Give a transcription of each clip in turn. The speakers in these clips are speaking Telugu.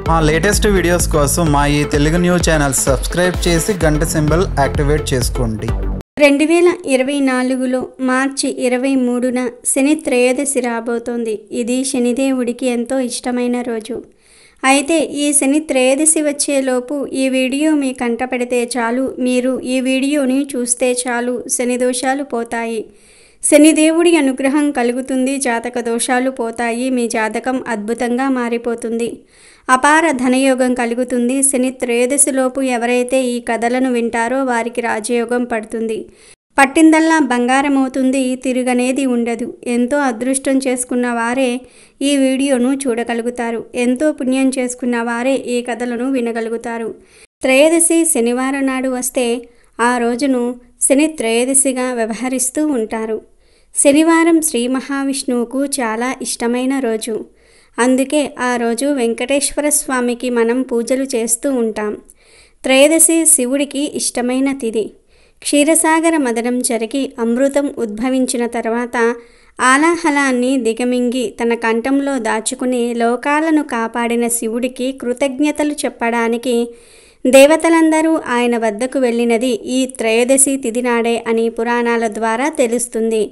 మా లేటెస్ట్ వీడియోస్ కోసం మా ఈ తెలుగు న్యూస్ ఛానల్ సబ్స్క్రైబ్ చేసి గంట సింబల్ యాక్టివేట్ చేసుకోండి. 2024లో మార్చి 23న శని త్రయోదశి రాబోతోంది. ఇది శనిదేవుడికి ఎంతో ఇష్టమైన రోజు. అయితే ఈ శని త్రయోదశి వచ్చేలోపు ఈ వీడియో మీ కంటపడితే చాలు, మీరు ఈ వీడియోని చూస్తే చాలు, శని దోషాలు పోతాయి, శనిదేవుడి అనుగ్రహం కలుగుతుంది, జాతక దోషాలు పోతాయి, మీ జాతకం అద్భుతంగా మారిపోతుంది, అపార ధనయోగం కలుగుతుంది. శని త్రయోదశిలోపు ఎవరైతే ఈ కథలను వింటారో వారికి రాజయోగం పడుతుంది, పట్టిందల్లా బంగారం అవుతుంది, తిరుగనేది ఉండదు. ఎంతో అదృష్టం చేసుకున్న వారే ఈ వీడియోను చూడగలుగుతారు, ఎంతో పుణ్యం చేసుకున్న వారే ఈ కథలను వినగలుగుతారు. త్రయోదశి శనివారం నాడు వస్తే ఆ రోజును శని త్రయోదశిగా వ్యవహరిస్తూ ఉంటారు. శనివారం శ్రీ మహావిష్ణువుకు చాలా ఇష్టమైన రోజు. అందుకే ఆ రోజు వెంకటేశ్వర స్వామికి మనం పూజలు చేస్తూ ఉంటాం. త్రయోదశి శివుడికి ఇష్టమైన తిథి. క్షీరసాగర మదనం జరిగి అమృతం ఉద్భవించిన తర్వాత ఆలాహలాన్ని దిగమింగి తన కంఠంలో దాచుకుని లోకాలను కాపాడిన శివుడికి కృతజ్ఞతలు చెప్పడానికి దేవతలందరూ ఆయన వద్దకు వెళ్ళినది ఈ త్రయోదశి తిథి నాడే అని పురాణాల ద్వారా తెలుస్తుంది.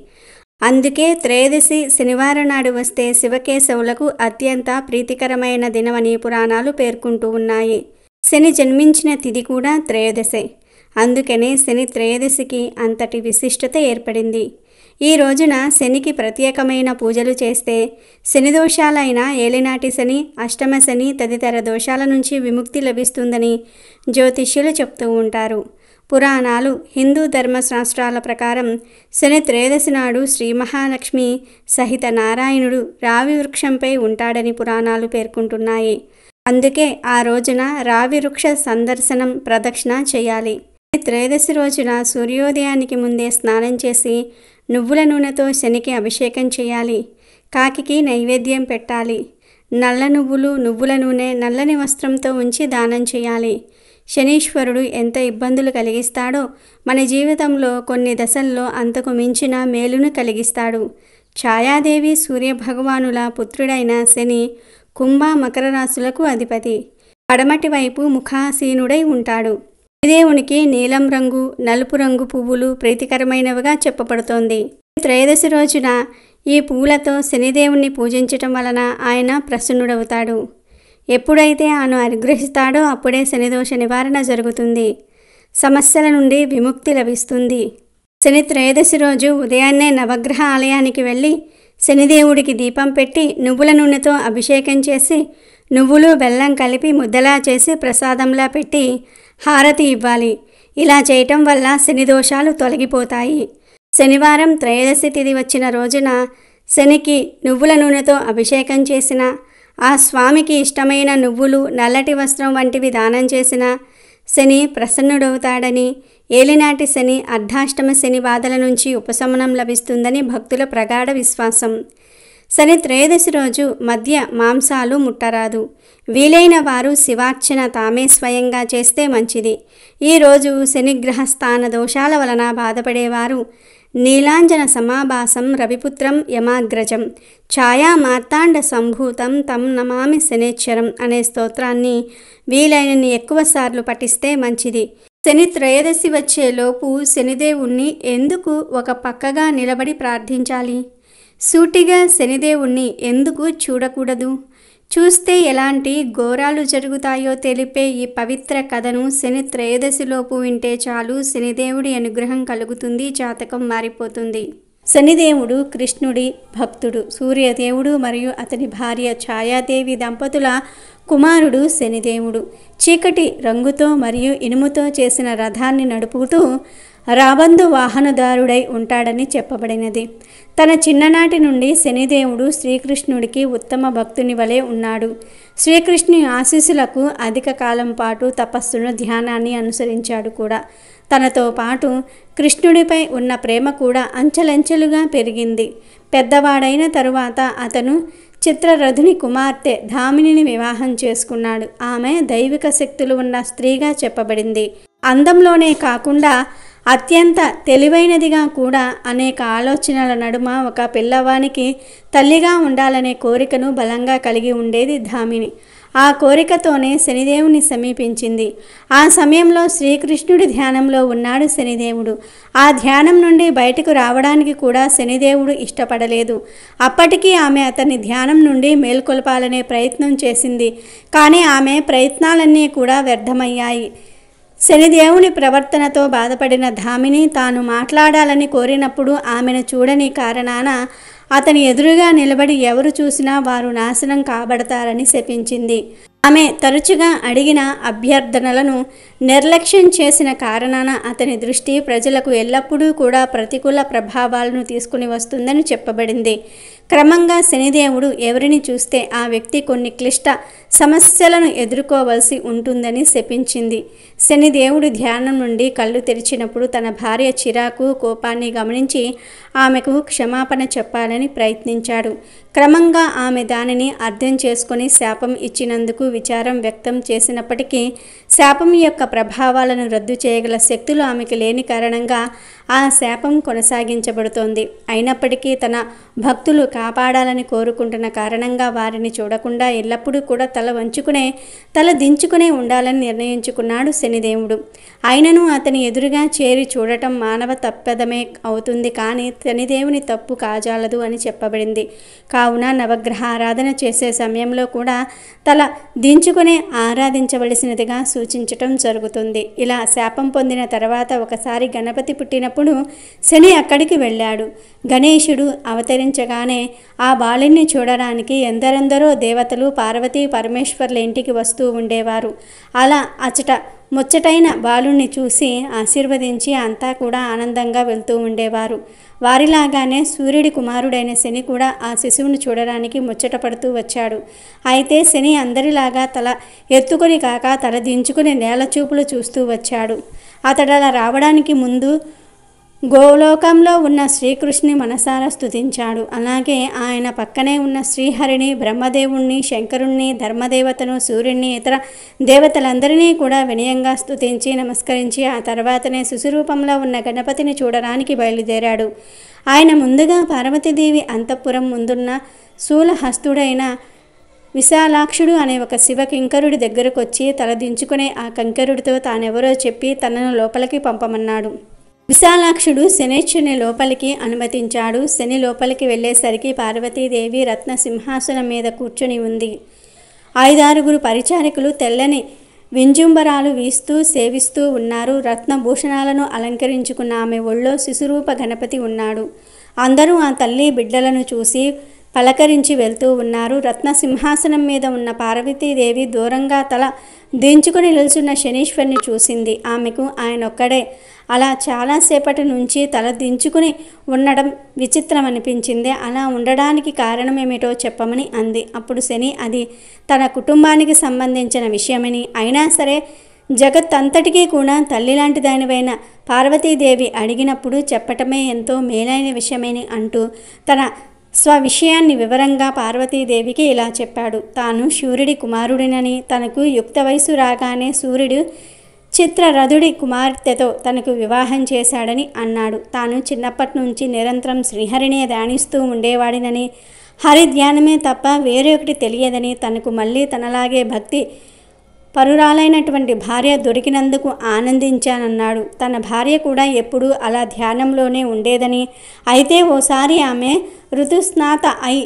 అందుకే త్రయోదశి శనివారం నాడు వస్తే శివకేశవులకు అత్యంత ప్రీతికరమైన దినమని పురాణాలు పేర్కొంటూ ఉన్నాయి. శని జన్మించిన తిథి కూడా త్రయోదశే. అందుకనే శని త్రయోదశికి అంతటి విశిష్టత ఏర్పడింది. ఈ రోజున శనికి ప్రత్యేకమైన పూజలు చేస్తే శని దోషాలైన ఏలినాటి శని, అష్టమ శని తదితర దోషాల నుంచి విముక్తి లభిస్తుందని జ్యోతిష్యులు చెప్తూ ఉంటారు. పురాణాలు, హిందూ ధర్మశాస్త్రాల ప్రకారం శని త్రయోదశి నాడు శ్రీ మహాలక్ష్మి సహిత నారాయణుడు రావి వృక్షంపై ఉంటాడని పురాణాలు పేర్కొంటున్నాయి. అందుకే ఆ రోజున రావి వృక్ష సందర్శనం, ప్రదక్షిణ చేయాలి. త్రయోదశి రోజున సూర్యోదయానికి ముందే స్నానం చేసి నువ్వుల నూనెతో శనికి అభిషేకం చేయాలి. కాకికి నైవేద్యం పెట్టాలి. నల్ల నువ్వులు, నువ్వుల నూనె నల్లని వస్త్రంతో ఉంచి దానం చేయాలి. శనీశ్వరుడు ఎంత ఇబ్బందులు కలిగిస్తాడో మన జీవితంలో కొన్ని దశల్లో అంతకు మించిన మేలును కలిగిస్తాడు. ఛాయాదేవి సూర్యభగవానుల పుత్రుడైన శని కుంభ, మకర రాశులకు అధిపతి. పడమటి వైపు ముఖాసీనుడై ఉంటాడు. శనిదేవునికి నీలం రంగు, నలుపు రంగు పువ్వులు ప్రీతికరమైనవిగా చెప్పబడుతోంది. త్రయోదశి రోజున ఈ పువ్వులతో శనిదేవుణ్ణి పూజించటం వలన ఆయన ప్రసన్నుడవుతాడు. ఎప్పుడైతే ఆయన అనుగ్రహిస్తాడో అప్పుడే శనిదోష నివారణ జరుగుతుంది, సమస్యల నుండి విముక్తి లభిస్తుంది. శని త్రయోదశి రోజు ఉదయాన్నే నవగ్రహ ఆలయానికి వెళ్ళి శనిదేవుడికి దీపం పెట్టి నువ్వుల నూనెతో అభిషేకం చేసి నువ్వులు బెల్లం కలిపి ముద్దలా చేసి ప్రసాదంలా పెట్టి హారతి ఇవ్వాలి. ఇలా చేయటం వల్ల శని దోషాలు తొలగిపోతాయి. శనివారం త్రయోదశి తిథి వచ్చిన రోజున శనికి నువ్వుల నూనెతో అభిషేకం చేసిన, ఆ స్వామికి ఇష్టమైన నువ్వులు, నల్లటి వస్త్రం వంటివి దానం చేసిన శని ప్రసన్నుడవుతాడని, ఏలినాటి శని, అర్ధాష్టమ శని బాధల నుంచి ఉపశమనం లభిస్తుందని భక్తుల ప్రగాఢ విశ్వాసం. శని త్రయోదశి రోజు మధ్య మాంసాలు ముట్టరాదు. వీలైన వారు శివార్చన తామే స్వయంగా చేస్తే మంచిది. ఈరోజు శనిగ్రహ స్థాన దోషాల వలన బాధపడేవారు నీలాంజన సమాభాసం రవిపుత్రం యమాగ్రజం ఛాయా మార్తాండ సంభూతం తం నమామి శనేశ్వరం అనే స్తోత్రాన్ని వీలైనన్ని ఎక్కువ సార్లు పఠిస్తే మంచిది. శని త్రయోదశి వచ్చేలోపు శనిదేవుణ్ణి ఎందుకు ఒక పక్కగా నిలబడి ప్రార్థించాలి? సూటిగా శనిదేవుణ్ణి ఎందుకు చూడకూడదు? చూస్తే ఎలాంటి ఘోరాలు జరుగుతాయో తెలిపే ఈ పవిత్ర కథను శని త్రయోదశిలోపు వింటే చాలు, శనిదేవుడి అనుగ్రహం కలుగుతుంది, జాతకం మారిపోతుంది. శనిదేవుడు కృష్ణుడి భక్తుడు. సూర్యదేవుడు మరియు అతని భార్య ఛాయాదేవి దంపతుల కుమారుడు శనిదేవుడు. చీకటి రంగుతో మరియు ఇనుముతో చేసిన రథాన్ని నడుపుతూ రాబందు వాహనదారుడై ఉంటాడని చెప్పబడినది. తన చిన్ననాటి నుండి శనిదేవుడు శ్రీకృష్ణుడికి ఉత్తమ భక్తుని వలె ఉన్నాడు. శ్రీకృష్ణుని ఆశీస్సులకు అధిక కాలం పాటు తపస్సును, ధ్యానాన్ని అనుసరించాడు కూడా. తనతో పాటు కృష్ణుడిపై ఉన్న ప్రేమ కూడా అంచెలంచెలుగా పెరిగింది. పెద్దవాడైన తరువాత అతను చిత్రరథుని కుమార్తె ధామినిని వివాహం చేసుకున్నాడు. ఆమె దైవిక శక్తులు ఉన్న స్త్రీగా చెప్పబడింది. అందంలోనే కాకుండా అత్యంత తెలివైనదిగా కూడా అనేక ఆలోచనల నడుమ ఒక పిల్లవానికి తల్లిగా ఉండాలనే కోరికను బలంగా కలిగి ఉండేది ధామిని. ఆ కోరికతోనే శనిదేవుని సమీపించింది. ఆ సమయంలో శ్రీకృష్ణుడి ధ్యానంలో ఉన్నాడు శనిదేవుడు. ఆ ధ్యానం నుండి బయటకు రావడానికి కూడా శనిదేవుడు ఇష్టపడలేదు. అప్పటికీ ఆమె అతని ధ్యానం నుండి మేల్కొల్పాలనే ప్రయత్నం చేసింది. కానీ ఆమె ప్రయత్నాలన్నీ కూడా వ్యర్థమయ్యాయి. శనిదేవుని ప్రవర్తనతో బాధపడిన ధామిని తాను మాట్లాడాలని కోరినప్పుడు ఆమెను చూడని కారణాన అతని ఎదురుగా నిలబడి ఎవరు చూసినా వారు నాశనం కాబడతారని శపించింది. ఆమె తరచుగా అడిగిన అభ్యర్థనలను నిర్లక్ష్యం చేసిన కారణాన అతని దృష్టి ప్రజలకు ఎల్లప్పుడూ కూడా ప్రతికూల ప్రభావాలను తీసుకుని వస్తుందని చెప్పబడింది. క్రమంగా శనిదేవుడు ఎవరిని చూస్తే ఆ వ్యక్తి కొన్ని క్లిష్ట సమస్యలను ఎదుర్కోవలసి ఉంటుందని శపించింది. శనిదేవుడు ధ్యానం నుండి కళ్ళు తెరిచినప్పుడు తన భార్య చిరాకు, కోపాన్ని గమనించి ఆమెకు క్షమాపణ చెప్పాలని ప్రయత్నించాడు. క్రమంగా ఆమె దానిని అర్థం చేసుకుని శాపం ఇచ్చినందుకు విచారం వ్యక్తం చేసినప్పటికీ శాపం యొక్క ప్రభావాలను రద్దు చేయగల శక్తులు ఆమెకు లేని కారణంగా ఆ శాపం కొనసాగించబడుతోంది. అయినప్పటికీ తన భక్తులు కాపాడాలని కోరుకుంటున్న కారణంగా వారిని చూడకుండా ఎల్లప్పుడూ కూడా తల దించుకునే ఉండాలని నిర్ణయించుకున్నాడు శనిదేవుడు. అయినను అతని ఎదురుగా చేరి చూడటం మానవ తప్పెదమే అవుతుంది, కానీ శనిదేవుని తప్పు కాజాలదు అని చెప్పబడింది. కావున నవగ్రహ ఆరాధన చేసే సమయంలో కూడా తల దించుకునే ఆరాధించవలసినదిగా సూచించటం జరుగుతుంది. ఇలా శాపం పొందిన తర్వాత ఒకసారి గణపతి పుట్టినప్పుడు శని అక్కడికి వెళ్ళాడు. గణేశుడు అవతరించగానే ఆ బాలుణ్ణి చూడడానికి ఎందరెందరో దేవతలు పార్వతీ పరమేశ్వర్ల ఇంటికి వస్తూ ఉండేవారు. అలా అచట ముచ్చటైన బాలుణ్ణి చూసి ఆశీర్వదించి అంతా కూడా ఆనందంగా వెళ్తూ ఉండేవారు. వారిలాగానే సూర్యుడి కుమారుడైన శని కూడా ఆ శిశువుని చూడడానికి ముచ్చట పడుతూ వచ్చాడు. అయితే శని అందరిలాగా తల ఎత్తుకొని కాక తల దించుకుని నేల చూపులు చూస్తూ వచ్చాడు. అతడలా రావడానికి ముందు గోలోకంలో ఉన్న శ్రీకృష్ణుని మనసారా స్తుతించాడు. అలాగే ఆయన పక్కనే ఉన్న శ్రీహరిని, బ్రహ్మదేవుణ్ణి, శంకరుణ్ణి, ధర్మదేవతను, సూర్యుణ్ణి, ఇతర దేవతలందరినీ కూడా వినయంగా స్తుతించి నమస్కరించి ఆ తర్వాతనే శిశురూపంలో ఉన్న గణపతిని చూడడానికి బయలుదేరాడు. ఆయన ముందుగా పార్వతీదేవి అంతఃపురం ముందున్న శూలహస్తుడైన విశాలాక్షుడు అనే ఒక శివ కింకరుడి దగ్గరకు వచ్చి తల దించుకునే ఆ కంకరుడితో తానెవరో చెప్పి తనను లోపలికి పంపమన్నాడు. విశాలాక్షుడు శనేశ్వరుని లోపలికి అనుమతించాడు. శని లోపలికి వెళ్ళేసరికి పార్వతీదేవి రత్న సింహాసనం మీద కూర్చుని ఉంది. 5-6 పరిచారికులు తెల్లని వింజుంబరాలు వీస్తూ సేవిస్తూ ఉన్నారు. రత్నభూషణాలను అలంకరించుకున్న ఆమె ఒళ్ళో శిశురూప గణపతి ఉన్నాడు. అందరూ ఆ తల్లి బిడ్డలను చూసి పలకరించి వెళ్తూ ఉన్నారు. రత్న సింహాసనం మీద ఉన్న పార్వతీదేవి దూరంగా తల దించుకుని నిలుచున్న శనీశ్వరుని చూసింది. ఆమెకు ఆయన ఒక్కడే అలా చాలాసేపటి నుంచి తల దించుకుని ఉండడం విచిత్రం అనిపించింది. అలా ఉండడానికి కారణమేమిటో చెప్పమని అంది. అప్పుడు శని అది తన కుటుంబానికి సంబంధించిన విషయమని, అయినా సరే జగత్తంతటికీ కూడా తల్లి లాంటి దానివైన పార్వతీదేవి అడిగినప్పుడు చెప్పటమే ఎంతో మేలైన విషయమని అంటూ తన స్వవిషయాన్ని వివరంగా పార్వతీదేవికి ఇలా చెప్పాడు. తాను సూర్యుడి కుమారుడినని, తనకు యుక్త వయసు రాగానే సూర్యుడు చిత్రరథుడి కుమార్తెతో తనకు వివాహం చేశాడని అన్నాడు. తాను చిన్నప్పటి నుంచి నిరంతరం శ్రీహరినే ధ్యానిస్తూ ఉండేవాడినని, హరి ధ్యానమే తప్ప వేరే ఒకటి తెలియదని, తనకు మళ్ళీ తనలాగే భక్తి పరురాలైనటువంటి భార్య దొరికినందుకు ఆనందించానన్నాడు. తన భార్య కూడా ఎప్పుడూ అలా ధ్యానంలోనే ఉండేదని, అయితే ఓసారి ఆమె ఋతుస్నాత అయి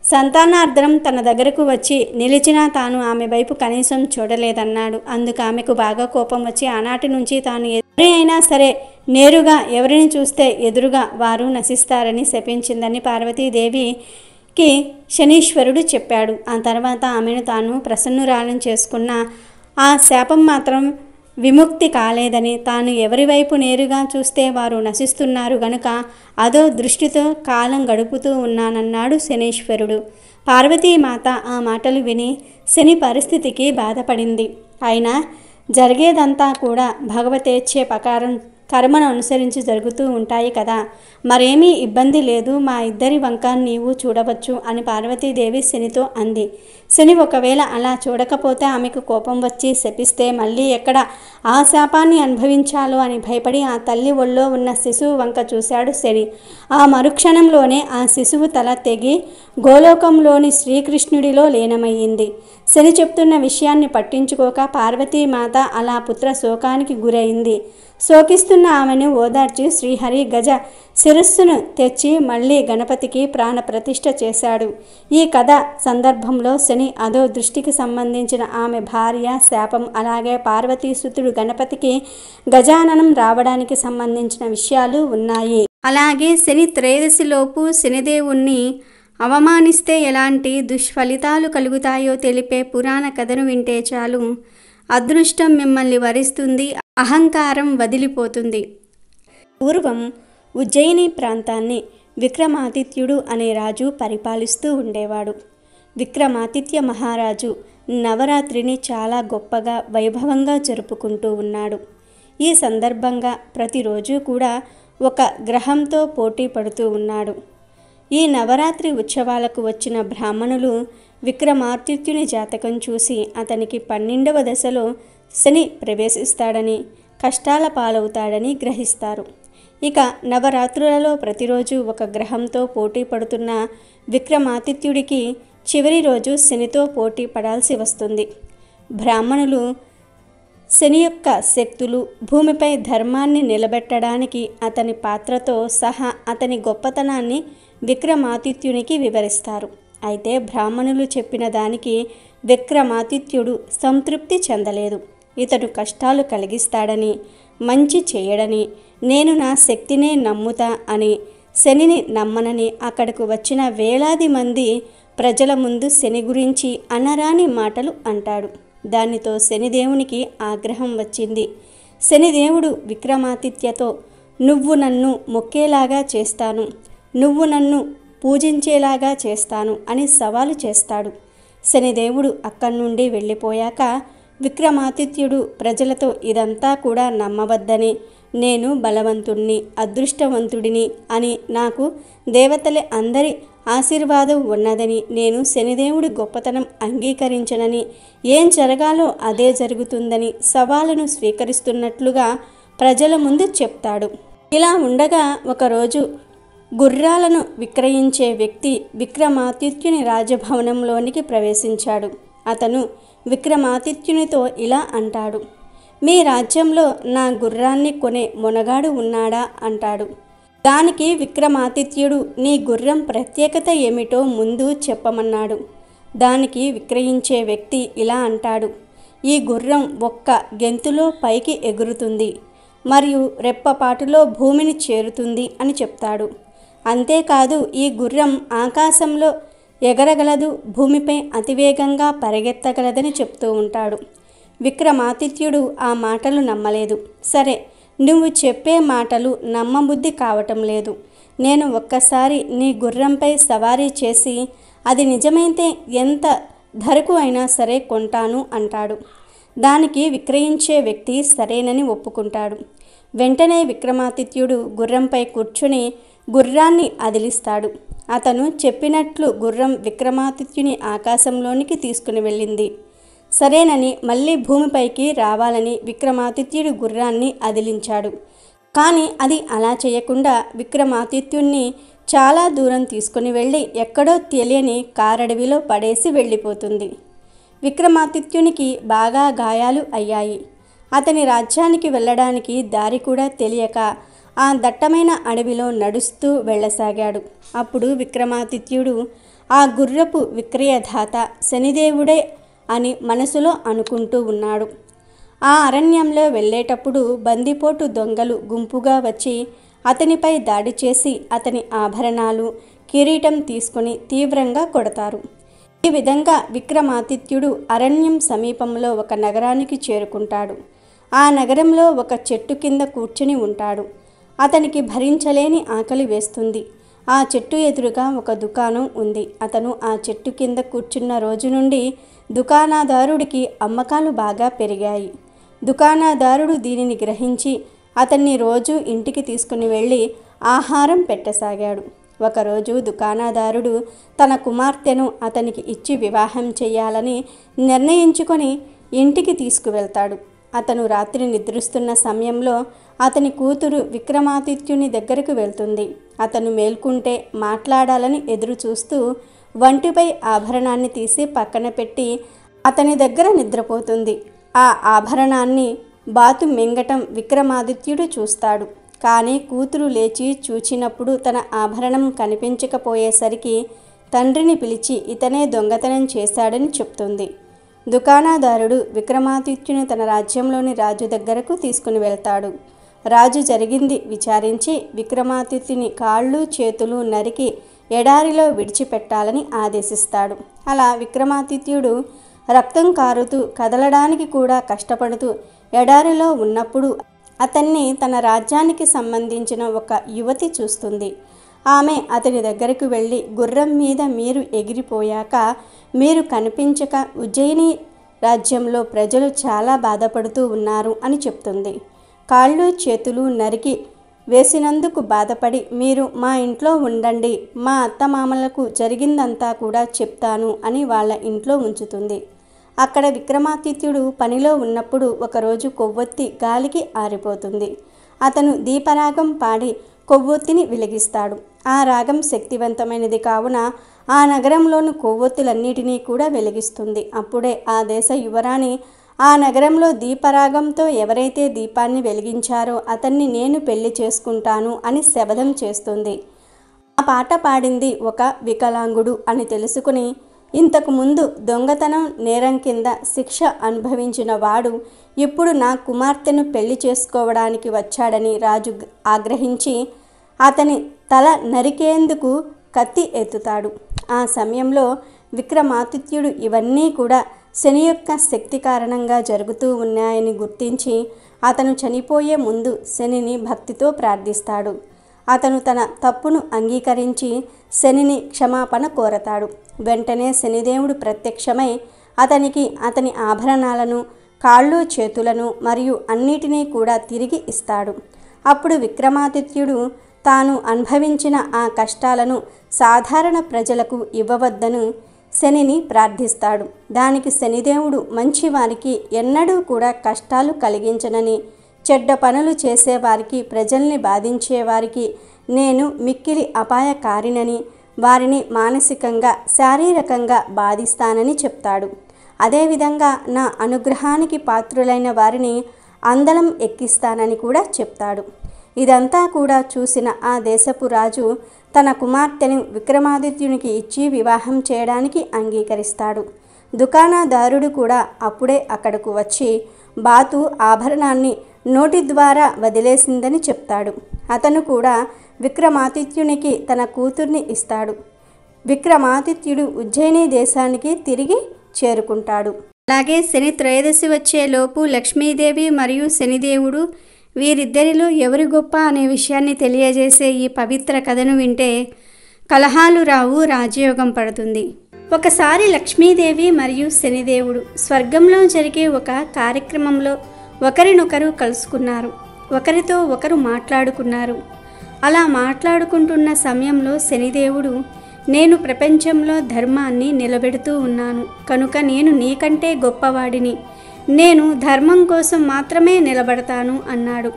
సంతానార్థం తన దగ్గరకు వచ్చి నిలిచినా తాను ఆమె వైపు కనీసం చూడలేదన్నాడు. అందుకు ఆమెకు బాగా కోపం వచ్చి ఆనాటి నుంచి తాను ఎవరి అయినా సరే నేరుగా ఎవరిని చూస్తే ఎదురుగా వారు నశిస్తారని శపించిందని పార్వతీదేవికి శనీశ్వరుడు చెప్పాడు. ఆ తర్వాత ఆమెను తాను ప్రసన్నురాలను చేసుకున్న ఆ శాపం మాత్రం విముక్తి కాలేదని, తాను ఎవరి వైపు నేరుగా చూస్తే వారు నశిస్తున్నారు గనుక అదో దృష్టితో కాలం గడుపుతూ ఉన్నానన్నాడు శనీశ్వరుడు. పార్వతీమాత ఆ మాటలు విని శని పరిస్థితికి బాధపడింది. అయినా జరిగేదంతా కూడా భగవతేచ్ఛే ప్రకారం కర్మను అనుసరించి జరుగుతూ ఉంటాయి కదా, మరేమీ ఇబ్బంది లేదు, మా ఇద్దరి వంక నీవు చూడవచ్చు అని పార్వతీదేవి శనితో అంది. శని ఒకవేళ అలా చూడకపోతే ఆమెకు కోపం వచ్చి శపిస్తే మళ్ళీ ఎక్కడ ఆ శాపాన్ని అనుభవించాలో అని భయపడి ఆ తల్లి ఒళ్ళో ఉన్న శిశువు వంక చూశాడు శని. ఆ మరుక్షణంలోనే ఆ శిశువు తల తెగి గోలోకంలోని శ్రీకృష్ణుడిలో లీనమయ్యింది. శని చెప్తున్న విషయాన్ని పట్టించుకోక పార్వతీమాత అలా పుత్ర శోకానికి గురైంది. శోకిస్తున్న ఆమెను ఓదార్చి శ్రీహరి గజ శిరస్సును తెచ్చి మళ్ళీ గణపతికి ప్రాణ ప్రతిష్ఠ చేశాడు. ఈ కథ సందర్భంలో శని అదో దృష్టికి సంబంధించిన ఆమె భార్య శాపం, అలాగే పార్వతీసుతుడు గణపతికి గజాననం రావడానికి సంబంధించిన విషయాలు ఉన్నాయి. అలాగే శని త్రయోదశిలోపు శనిదేవుణ్ణి అవమానిస్తే ఎలాంటి దుష్ఫలితాలు కలుగుతాయో తెలిపే పురాణ కథను వింటే చాలు. అదృష్టం మిమ్మల్ని వరిస్తుంది, అహంకారం వదిలిపోతుంది. పూర్వం ఉజ్జయిని ప్రాంతాన్ని విక్రమాదిత్యుడు అనే రాజు పరిపాలిస్తూ ఉండేవాడు. విక్రమాదిత్య మహారాజు నవరాత్రిని చాలా గొప్పగా వైభవంగా జరుపుకుంటూ ఉన్నాడు. ఈ సందర్భంగా ప్రతిరోజు కూడా ఒక గ్రహంతో పోటీ పడుతూ ఉన్నాడు. ఈ నవరాత్రి ఉత్సవాలకు వచ్చిన బ్రాహ్మణులు విక్రమాదిత్యుని జాతకం చూసి అతనికి 12వ దశలో శని ప్రవేశిస్తాడని, కష్టాల పాలవుతాడని గ్రహిస్తారు. ఇక నవరాత్రులలో ప్రతిరోజు ఒక గ్రహంతో పోటీ పడుతున్న విక్రమాదిత్యుడికి చివరి రోజు శనితో పోటీ పడాల్సి వస్తుంది. బ్రాహ్మణులు శని యొక్క శక్తులు, భూమిపై ధర్మాన్ని నిలబెట్టడానికి అతని పాత్రతో సహా అతని గొప్పతనాన్ని విక్రమాదిత్యునికి వివరిస్తారు. అయితే బ్రాహ్మణులు చెప్పిన దానికి విక్రమాదిత్యుడు సంతృప్తి చెందలేదు. ఇతడు కష్టాలు కలిగిస్తాడని, మంచి చేయడని, నేను నా శక్తినే నమ్ముతా అని, శనిని నమ్మనని అక్కడకు వచ్చిన వేలాది మంది ప్రజల ముందు శని గురించి అనరాని మాటలు అంటాడు. దానితో శనిదేవునికి ఆగ్రహం వచ్చింది. శనిదేవుడు విక్రమాదిత్యతో, నువ్వు నన్ను మొక్కేలాగా చేస్తాను, నువ్వు నన్ను పూజించేలాగా చేస్తాను అని సవాలు చేస్తాడు. శనిదేవుడు అక్కడి నుండి వెళ్ళిపోయాక విక్రమాదిత్యుడు ప్రజలతో ఇదంతా కూడా నమ్మవద్దని, నేను బలవంతుణ్ణి, అదృష్టవంతుడిని అని, నాకు దేవతలే అందరి ఆశీర్వాదం ఉన్నదని, నేను శనిదేవుడి గొప్పతనం అంగీకరించనని, ఏం జరగాలో అదే జరుగుతుందని సవాలును స్వీకరిస్తున్నట్లుగా ప్రజల ముందు చెప్తాడు. ఇలా ఉండగా ఒకరోజు గుర్రాలను విక్రయించే వ్యక్తి విక్రమాదిత్యుని రాజభవనంలోనికి ప్రవేశించాడు. అతను విక్రమాదిత్యునితో ఇలా అంటాడు, మీ రాజ్యంలో నా గుర్రాన్ని కొనే మొనగాడు ఉన్నాడా అంటాడు. దానికి విక్రమాదిత్యుడు, నీ గుర్రం ప్రత్యేకత ఏమిటో ముందు చెప్పమన్నాడు. దానికి విక్రయించే వ్యక్తి ఇలా అంటాడు, ఈ గుర్రం ఒక్క గెంతులో పైకి ఎగురుతుంది మరియు రెప్పపాటులో భూమిని చేరుతుంది అని చెప్తాడు. అంతేకాదు ఈ గుర్రం ఆకాశంలో ఎగరగలదు, భూమిపై అతివేగంగా పరిగెత్తగలదని చెప్తూ ఉంటాడు. విక్రమాదిత్యుడు ఆ మాటలు నమ్మలేదు. సరే, నువ్వు చెప్పే మాటలు నమ్మబుద్ధి కావటం లేదు. నేను ఒక్కసారి నీ గుర్రంపై సవారీ చేసి అది నిజమైతే ఎంత ధరకు అయినా సరే కొంటాను అంటాడు. దానికి విక్రయించే వ్యక్తి సరేనని ఒప్పుకుంటాడు. వెంటనే విక్రమాదిత్యుడు గుర్రంపై కూర్చుని గుర్రాన్ని అదిలిస్తాడు. అతను చెప్పినట్లు గుర్రం విక్రమాదిత్యుని ఆకాశంలోనికి తీసుకుని వెళ్ళింది. సరేనని మళ్ళీ భూమిపైకి రావాలని విక్రమాదిత్యుడు గుర్రాన్ని అదిలించాడు. కానీ అది అలా చేయకుండా విక్రమాదిత్యుణ్ణి చాలా దూరం తీసుకుని వెళ్ళి ఎక్కడో తెలియని కారడవిలో పడేసి వెళ్ళిపోతుంది. విక్రమాదిత్యునికి బాగా గాయాలు అయ్యాయి. అతని రాజ్యానికి వెళ్ళడానికి దారి కూడా తెలియక ఆ దట్టమైన అడవిలో నడుస్తూ వెళ్ళసాగాడు. అప్పుడు విక్రమాదిత్యుడు ఆ గుర్రపు విక్రయదాత శనిదేవుడే అని మనసులో అనుకుంటూ ఉన్నాడు. ఆ అరణ్యంలో వెళ్ళేటప్పుడు బందిపోటు దొంగలు గుంపుగా వచ్చి అతనిపై దాడి చేసి అతని ఆభరణాలు, కిరీటం తీసుకుని తీవ్రంగా కొడతారు. ఈ విధంగా విక్రమాదిత్యుడు అరణ్యం సమీపంలో ఒక నగరానికి చేరుకుంటాడు. ఆ నగరంలో ఒక చెట్టు కింద కూర్చుని ఉంటాడు. అతనికి భరించలేని ఆకలి వేస్తుంది. ఆ చెట్టు ఎదురుగా ఒక దుకాణం ఉంది. అతను ఆ చెట్టు కింద కూర్చున్న రోజు నుండి దుకాణదారుడికి అమ్మకాలు బాగా పెరిగాయి. దుకాణదారుడు దీనిని గ్రహించి అతన్ని రోజు ఇంటికి తీసుకుని వెళ్ళి ఆహారం పెట్టసాగాడు. ఒకరోజు దుకాణదారుడు తన కుమార్తెను అతనికి ఇచ్చి వివాహం చేయాలని నిర్ణయించుకొని ఇంటికి తీసుకువెళ్తాడు. అతను రాత్రి నిద్రిస్తున్న సమయంలో అతని కూతురు విక్రమాదిత్యుని దగ్గరకు వెళ్తుంది. అతను మేల్కుంటే మాట్లాడాలని ఎదురు చూస్తూ వంటిపై ఆభరణాన్ని తీసి పక్కన పెట్టి అతని దగ్గర నిద్రపోతుంది. ఆ ఆభరణాన్ని బాతు మింగటం విక్రమాదిత్యుడు చూస్తాడు. కానీ కూతురు లేచి చూచినప్పుడు తన ఆభరణం కనిపించకపోయేసరికి తండ్రిని పిలిచి ఇతనే దొంగతనం చేశాడని చెప్తుంది. దుకాణదారుడు విక్రమాదిత్యుని తన రాజ్యంలోని రాజు దగ్గరకు తీసుకుని వెళ్తాడు. రాజు జరిగింది విచారించి విక్రమాదిత్యుని కాళ్ళు చేతులు నరికి ఎడారిలో విడిచిపెట్టాలని ఆదేశిస్తాడు. అలా విక్రమాదిత్యుడు రక్తం కారుతూ కదలడానికి కూడా కష్టపడుతూ ఎడారిలో ఉన్నప్పుడు అతన్ని తన రాజ్యానికి సంబంధించిన ఒక యువతి చూస్తుంది. ఆమె అతని దగ్గరకు వెళ్ళి గుర్రం మీద మీరు ఎగిరిపోయాక మీరు కనిపించక ఉజ్జయిని రాజ్యంలో ప్రజలు చాలా బాధపడుతూ ఉన్నారు అని చెప్తుంది. కాళ్ళు చేతులు నరికి వేసినందుకు బాధపడి మీరు మా ఇంట్లో ఉండండి, మా అత్తమామలకు జరిగిందంతా కూడా చెప్తాను అని వాళ్ళ ఇంట్లో ఉంచుతుంది. అక్కడ విక్రమాదిత్యుడు పనిలో ఉన్నప్పుడు ఒకరోజు కొవ్వొత్తి గాలికి ఆరిపోతుంది. అతను దీపరాగం పాడి కొవ్వొత్తిని వెలిగిస్తాడు. ఆ రాగం శక్తివంతమైనది కావున ఆ నగరంలోని కొవ్వొత్తులన్నిటినీ కూడా వెలిగిస్తుంది. అప్పుడే ఆ దేశ యువరాణి ఆ నగరంలో దీపరాగంతో ఎవరైతే దీపాన్ని వెలిగించారో అతన్ని నేను పెళ్లి చేసుకుంటాను అని శపథం చేస్తుంది. ఆ పాట పాడింది ఒక వికలాంగుడు అని తెలుసుకుని ఇంతకు ముందు దొంగతనం నేరం కింద శిక్ష అనుభవించిన వాడు ఇప్పుడు నా కుమార్తెను పెళ్లి చేసుకోవడానికి వచ్చాడని రాజు ఆగ్రహించి అతని తల నరికేందుకు కత్తి ఎత్తుతాడు. ఆ సమయంలో విక్రమాదిత్యుడు ఇవన్నీ కూడా శని యొక్క శక్తి కారణంగా జరుగుతూ ఉన్నాయని గుర్తించి అతను చనిపోయే ముందు శనిని భక్తితో ప్రార్థిస్తాడు. అతను తన తప్పును అంగీకరించి శనిని క్షమాపణ కోరతాడు. వెంటనే శనిదేవుడు ప్రత్యక్షమై అతనికి అతని ఆభరణాలను, కాళ్ళు చేతులను మరియు అన్నిటినీ కూడా తిరిగి ఇస్తాడు. అప్పుడు విక్రమాదిత్యుడు తాను అనుభవించిన ఆ కష్టాలను సాధారణ ప్రజలకు ఇవ్వవద్దని శనిని ప్రార్థిస్తాడు. దానికి శనిదేవుడు మంచివారికి ఎన్నడూ కూడా కష్టాలు కలిగించనని, చెడ్డ పనులు చేసేవారికి, ప్రజల్ని బాధించేవారికి నేను మిక్కిలి అపాయకారినని, వారిని మానసికంగా శారీరకంగా బాధిస్తానని చెప్తాడు. అదేవిధంగా నా అనుగ్రహానికి పాత్రులైన వారిని అందలం ఎక్కిస్తానని కూడా చెప్తాడు. ఇదంతా కూడా చూసిన ఆ దేశపు రాజు తన కుమార్తెను విక్రమాదిత్యునికి ఇచ్చి వివాహం చేయడానికి అంగీకరిస్తాడు. దుకాణదారుడు కూడా అప్పుడే అక్కడకు వచ్చి బాతు ఆభరణాన్ని నోటి ద్వారా వదిలేసిందని చెప్తాడు. అతను కూడా విక్రమాదిత్యునికి తన కూతుర్ని ఇస్తాడు. విక్రమాదిత్యుడు ఉజ్జయిని దేశానికి తిరిగి చేరుకుంటాడు. అలాగే శని త్రయోదశి వచ్చేలోపు లక్ష్మీదేవి మరియు శనిదేవుడు వీరిద్దరిలో ఎవరు గొప్ప అనే విషయాన్ని తెలియజేసే ఈ పవిత్ర కథను వింటే కలహాలు రావు, రాజయోగం పడుతుంది. ఒకసారి లక్ష్మీదేవి మరియు శనిదేవుడు స్వర్గంలో జరిగే ఒక కార్యక్రమంలో ఒకరినొకరు కలుసుకున్నారు. ఒకరితో ఒకరు మాట్లాడుకున్నారు. అలా మాట్లాడుకుంటున్న సమయంలో శనిదేవుడు నేను ప్రపంచంలో ధర్మాన్ని నిలబెడుతూ ఉన్నాను కనుక నేను నీకంటే గొప్పవాడిని, నేను ధర్మం కోసం మాత్రమే నిలబడతాను అన్నాడు.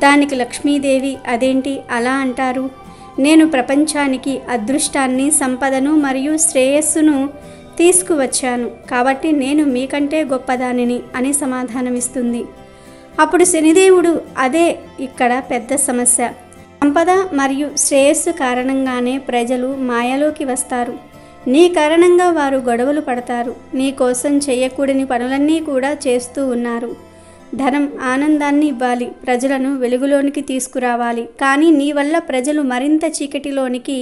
దానికి లక్ష్మీదేవి అదేంటి అలా అంటారు, నేను ప్రపంచానికి అదృష్టాన్ని, సంపదను మరియు శ్రేయస్సును తీసుకువచ్చాను కాబట్టి నేను మీకంటే గొప్పదానిని అని సమాధానమిస్తుంది. అప్పుడు శనిదేవుడు అదే ఇక్కడ పెద్ద సమస్య, సంపద మరియు శ్రేయస్సు కారణంగానే ప్రజలు మాయలోకి వస్తారు, నీ కారణంగా వారు గొడవలు పడతారు, నీ కోసం చేయకూడని పనులన్నీ కూడా చేస్తూ ఉన్నారు. ధనం ఆనందాన్ని ఇవ్వాలి, ప్రజలను వెలుగులోనికి తీసుకురావాలి, కానీ నీ వల్ల ప్రజలు మరింత చీకటిలోనికి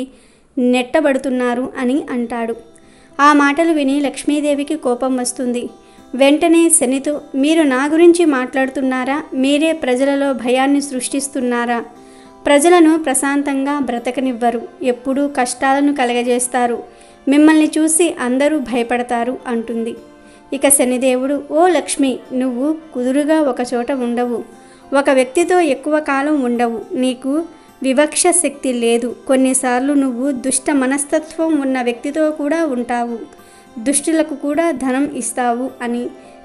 నెట్టబడుతున్నారు అని అంటాడు. ఆ మాటలు విని లక్ష్మీదేవికి కోపం వస్తుంది. వెంటనే శనితో మీరు నా గురించి మాట్లాడుతున్నారా, మీరే ప్రజలలో భయాన్ని సృష్టిస్తున్నారా, ప్రజలను ప్రశాంతంగా బ్రతకనివ్వరు, ఎప్పుడూ కష్టాలను కలగజేస్తారు, మిమ్మల్ని చూసి అందరూ భయపడతారు అంటుంది. ఇక శనిదేవుడు ఓ లక్ష్మి, నువ్వు కుదురుగా ఒకచోట ఉండవు, ఒక వ్యక్తితో ఎక్కువ కాలం ఉండవు, నీకు వివక్ష శక్తి లేదు. కొన్నిసార్లు నువ్వు దుష్ట మనస్తత్వం ఉన్న వ్యక్తితో కూడా ఉంటావు, దుష్టులకు కూడా ధనం ఇస్తావు అని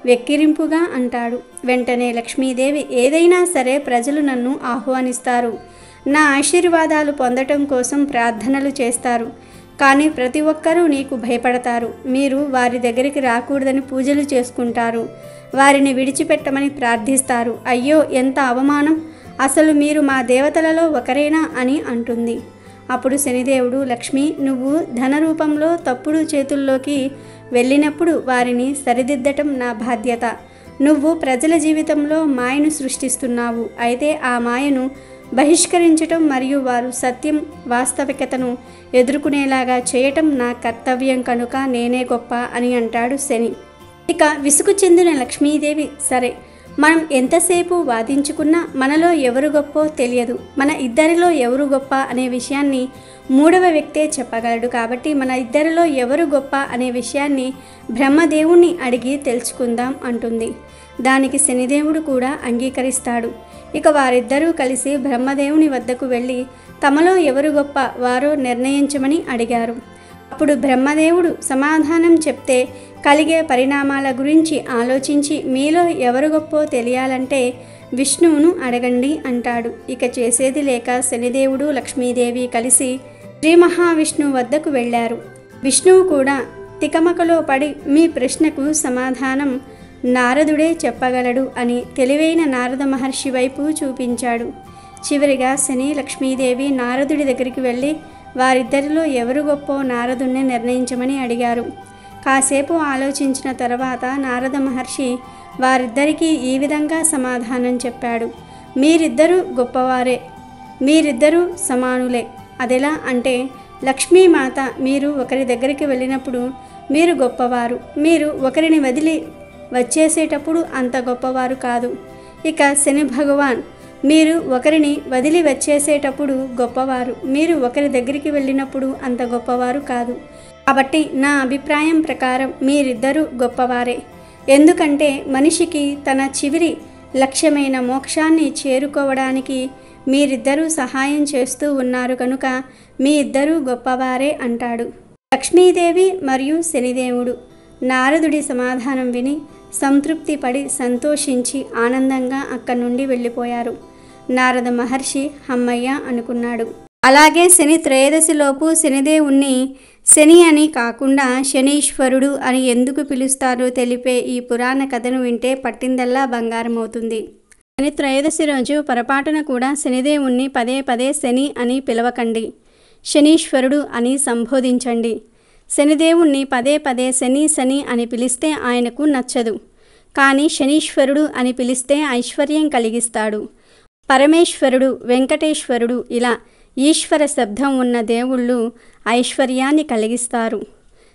వెక్కిరింపుగా అంటాడు. వెంటనే లక్ష్మీదేవి, ఏదైనా సరే ప్రజలు నన్ను ఆహ్వానిస్తారు, నా ఆశీర్వాదాలు పొందటం కోసం ప్రార్థనలు చేస్తారు, కానీ ప్రతి ఒక్కరూ నీకు భయపడతారు. మీరు వారి దగ్గరికి రాకూడదని పూజలు చేసుకుంటారు, వారిని విడిచిపెట్టమని ప్రార్థిస్తారు. అయ్యో ఎంత అవమానం, అసలు మీరు మా దేవతలలో ఒకరేనా అని అంటుంది. అప్పుడు శనిదేవుడు, లక్ష్మి, నువ్వు ధన రూపంలో తప్పుడు చేతుల్లోకి వెళ్ళినప్పుడు వారిని సరిదిద్దటం నా బాధ్యత. నువ్వు ప్రజల జీవితంలో మాయను సృష్టిస్తున్నావు, అయితే ఆ మాయను బహిష్కరించటం మరియు వారు సత్యం వాస్తవికతను ఎదుర్కొనేలాగా చేయటం నా కర్తవ్యం, కనుక నేనే గొప్ప అని అంటాడు శని. ఇక విసుగు చెందిన లక్ష్మీదేవి, సరే మనం ఎంతసేపు వాదించుకున్నా మనలో ఎవరు గొప్పో తెలియదు, మన ఇద్దరిలో ఎవరు గొప్ప అనే విషయాన్ని మూడవ వ్యక్తే చెప్పగలడు, కాబట్టి మన ఇద్దరిలో ఎవరు గొప్ప అనే విషయాన్ని బ్రహ్మదేవుణ్ణి అడిగి తెలుసుకుందాం అంటుంది. దానికి శనిదేవుడు కూడా అంగీకరిస్తాడు. ఇక వారిద్దరూ కలిసి బ్రహ్మదేవుని వద్దకు వెళ్ళి తమలో ఎవరు గొప్ప వారో నిర్ణయించమని అడిగారు. అప్పుడు బ్రహ్మదేవుడు సమాధానం చెప్తే కలిగే పరిణామాల గురించి ఆలోచించి మీలో ఎవరు గొప్పో తెలియాలంటే విష్ణువును అడగండి అంటాడు. ఇక చేసేది లేక శనిదేవుడు లక్ష్మీదేవి కలిసి శ్రీ మహావిష్ణువు వద్దకు వెళ్ళారు. విష్ణువు కూడా తికమకలో పడి మీ ప్రశ్నకు సమాధానం నారదుడే చెప్పగలడు అని తెలివైన నారద మహర్షి వైపు చూపించాడు. చివరిగా శని లక్ష్మీదేవి నారదుడి దగ్గరికి వెళ్ళి వారిద్దరిలో ఎవరు గొప్పో నారదుణ్ణి నిర్ణయించమని అడిగారు. కాసేపు ఆలోచించిన తర్వాత నారద మహర్షి వారిద్దరికీ ఈ విధంగా సమాధానం చెప్పాడు. మీరిద్దరూ గొప్పవారే, మీరిద్దరూ సమానులే. అదెలా అంటే, లక్ష్మీమాత మీరు ఒకరి దగ్గరికి వెళ్ళినప్పుడు మీరు గొప్పవారు, మీరు ఒకరిని వదిలి వచ్చేసేటప్పుడు అంత గొప్పవారు కాదు. ఇక శని భగవాన్, మీరు ఒకరిని వదిలి వచ్చేసేటప్పుడు గొప్పవారు, మీరు ఒకరి దగ్గరికి వెళ్ళినప్పుడు అంత గొప్పవారు కాదు. కాబట్టి నా అభిప్రాయం ప్రకారం మీరిద్దరూ గొప్పవారే. ఎందుకంటే మనిషికి తన చివరి లక్ష్యమైన మోక్షాన్ని చేరుకోవడానికి మీరిద్దరూ సహాయం చేస్తూ ఉన్నారు కనుక మీ ఇద్దరూ గొప్పవారే అంటాడు. లక్ష్మీదేవి మరియు శనిదేవుడు నారదుడి సమాధానం విని సంతృప్తి పడి సంతోషించి ఆనందంగా అక్కడి నుండి వెళ్ళిపోయారు. నారద మహర్షి హమ్మయ్య అనుకున్నాడు. అలాగే శని త్రయోదశిలోపు శనిదేవుణ్ణి శని అని కాకుండా శనీశ్వరుడు అని ఎందుకు పిలుస్తారో తెలిపే ఈ పురాణ కథను వింటే పట్టిందల్లా బంగారం అవుతుంది. శని త్రయోదశి రోజు పొరపాటున కూడా శనిదేవుణ్ణి పదే పదే శని అని పిలవకండి, శనీశ్వరుడు అని సంబోధించండి. శనిదేవుణ్ణి పదే పదే శని శని అని పిలిస్తే ఆయనకు నచ్చదు, కానీ శనీశ్వరుడు అని పిలిస్తే ఐశ్వర్యం కలిగిస్తాడు. పరమేశ్వరుడు, వెంకటేశ్వరుడు ఇలా ఈశ్వర శబ్దం ఉన్న దేవుళ్ళు ఐశ్వర్యాన్ని కలిగిస్తారు.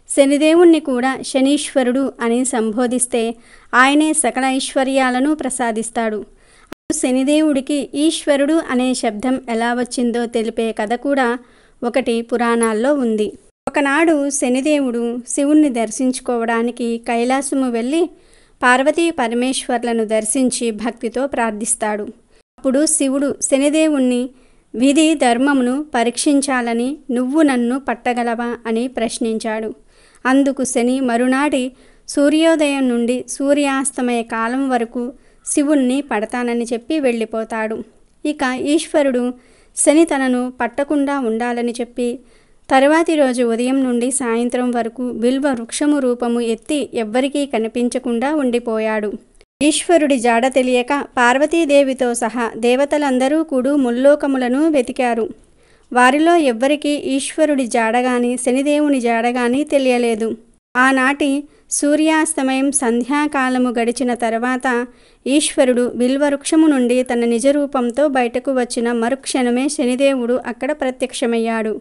శనిదేవుణ్ణి కూడా శనీశ్వరుడు అని సంబోధిస్తే ఆయనే సకల ఐశ్వర్యాలను ప్రసాదిస్తాడు. శనిదేవుడికి ఈశ్వరుడు అనే శబ్దం ఎలా వచ్చిందో తెలిపే కథ కూడా ఒకటి పురాణాల్లో ఉంది. ఒకనాడు శనిదేవుడు శివుణ్ణి దర్శించుకోవడానికి కైలాసము వెళ్ళి పార్వతీ పరమేశ్వర్లను దర్శించి భక్తితో ప్రార్థిస్తాడు. అప్పుడు శివుడు శనిదేవుణ్ణి విధి ధర్మమును పరీక్షించాలని నువ్వు నన్ను పట్టగలవా అని ప్రశ్నించాడు. అందుకు శని మరునాటి సూర్యోదయం నుండి సూర్యాస్తమయ కాలం వరకు శివుణ్ణి పడతానని చెప్పి వెళ్ళిపోతాడు. ఇక ఈశ్వరుడు శని తనను పట్టకుండా ఉండాలని చెప్పి తరువాతి రోజు ఉదయం నుండి సాయంత్రం వరకు బిల్వ వృక్షము రూపము ఎత్తి ఎవ్వరికీ కనిపించకుండా ఉండిపోయాడు. ఈశ్వరుడి జాడ తెలియక పార్వతీదేవితో సహా దేవతలందరూ కూడా ముల్లోకములను వెతికారు. వారిలో ఎవ్వరికీ ఈశ్వరుడి జాడగాని శనిదేవుని జాడగాని తెలియలేదు. ఆనాటి సూర్యాస్తమయం సంధ్యాకాలము గడిచిన తర్వాత ఈశ్వరుడు బిల్వవృక్షము నుండి తన నిజరూపంతో బయటకు వచ్చిన మరుక్షణమే శనిదేవుడు అక్కడ ప్రత్యక్షమయ్యాడు.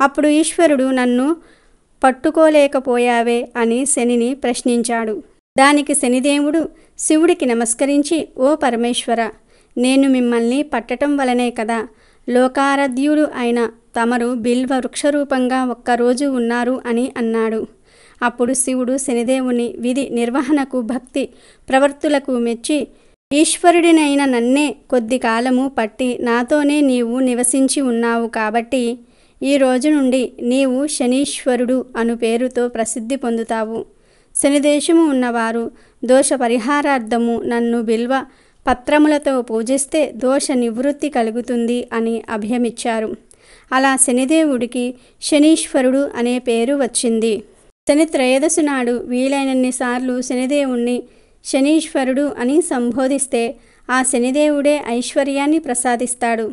అప్పుడు ఈశ్వరుడు నన్ను పట్టుకోలేకపోయావే అని శనిని ప్రశ్నించాడు. దానికి శనిదేవుడు శివుడికి నమస్కరించి, ఓ పరమేశ్వర, నేను మిమ్మల్ని పట్టటం వలనే కదా లోకారాధ్యుడు అయిన తమరు బిల్వ వృక్షరూపంగా ఒక్కరోజు ఉన్నారు అని అన్నాడు. అప్పుడు శివుడు శనిదేవుని విధి నిర్వహణకు భక్తి ప్రవర్తులకు మెచ్చి ఈశ్వరుడినైన నన్నే కొద్ది కాలము పట్టి నాతోనే నీవు నివసించి ఉన్నావు కాబట్టి ఈ రోజు నుండి నీవు శనీశ్వరుడు అను పేరుతో ప్రసిద్ధి పొందుతావు. శనిదేశము ఉన్నవారు దోష పరిహారార్థము నన్ను బిల్వ పత్రములతో పూజిస్తే దోష నివృత్తి కలుగుతుంది అని అభయమిచ్చారు. అలా శనిదేవుడికి శనీశ్వరుడు అనే పేరు వచ్చింది. శని త్రయోదశి నాడు వీలైనన్నిసార్లు శనిదేవుణ్ణి శనీశ్వరుడు అని సంబోధిస్తే ఆ శనిదేవుడే ఐశ్వర్యాన్ని ప్రసాదిస్తాడు.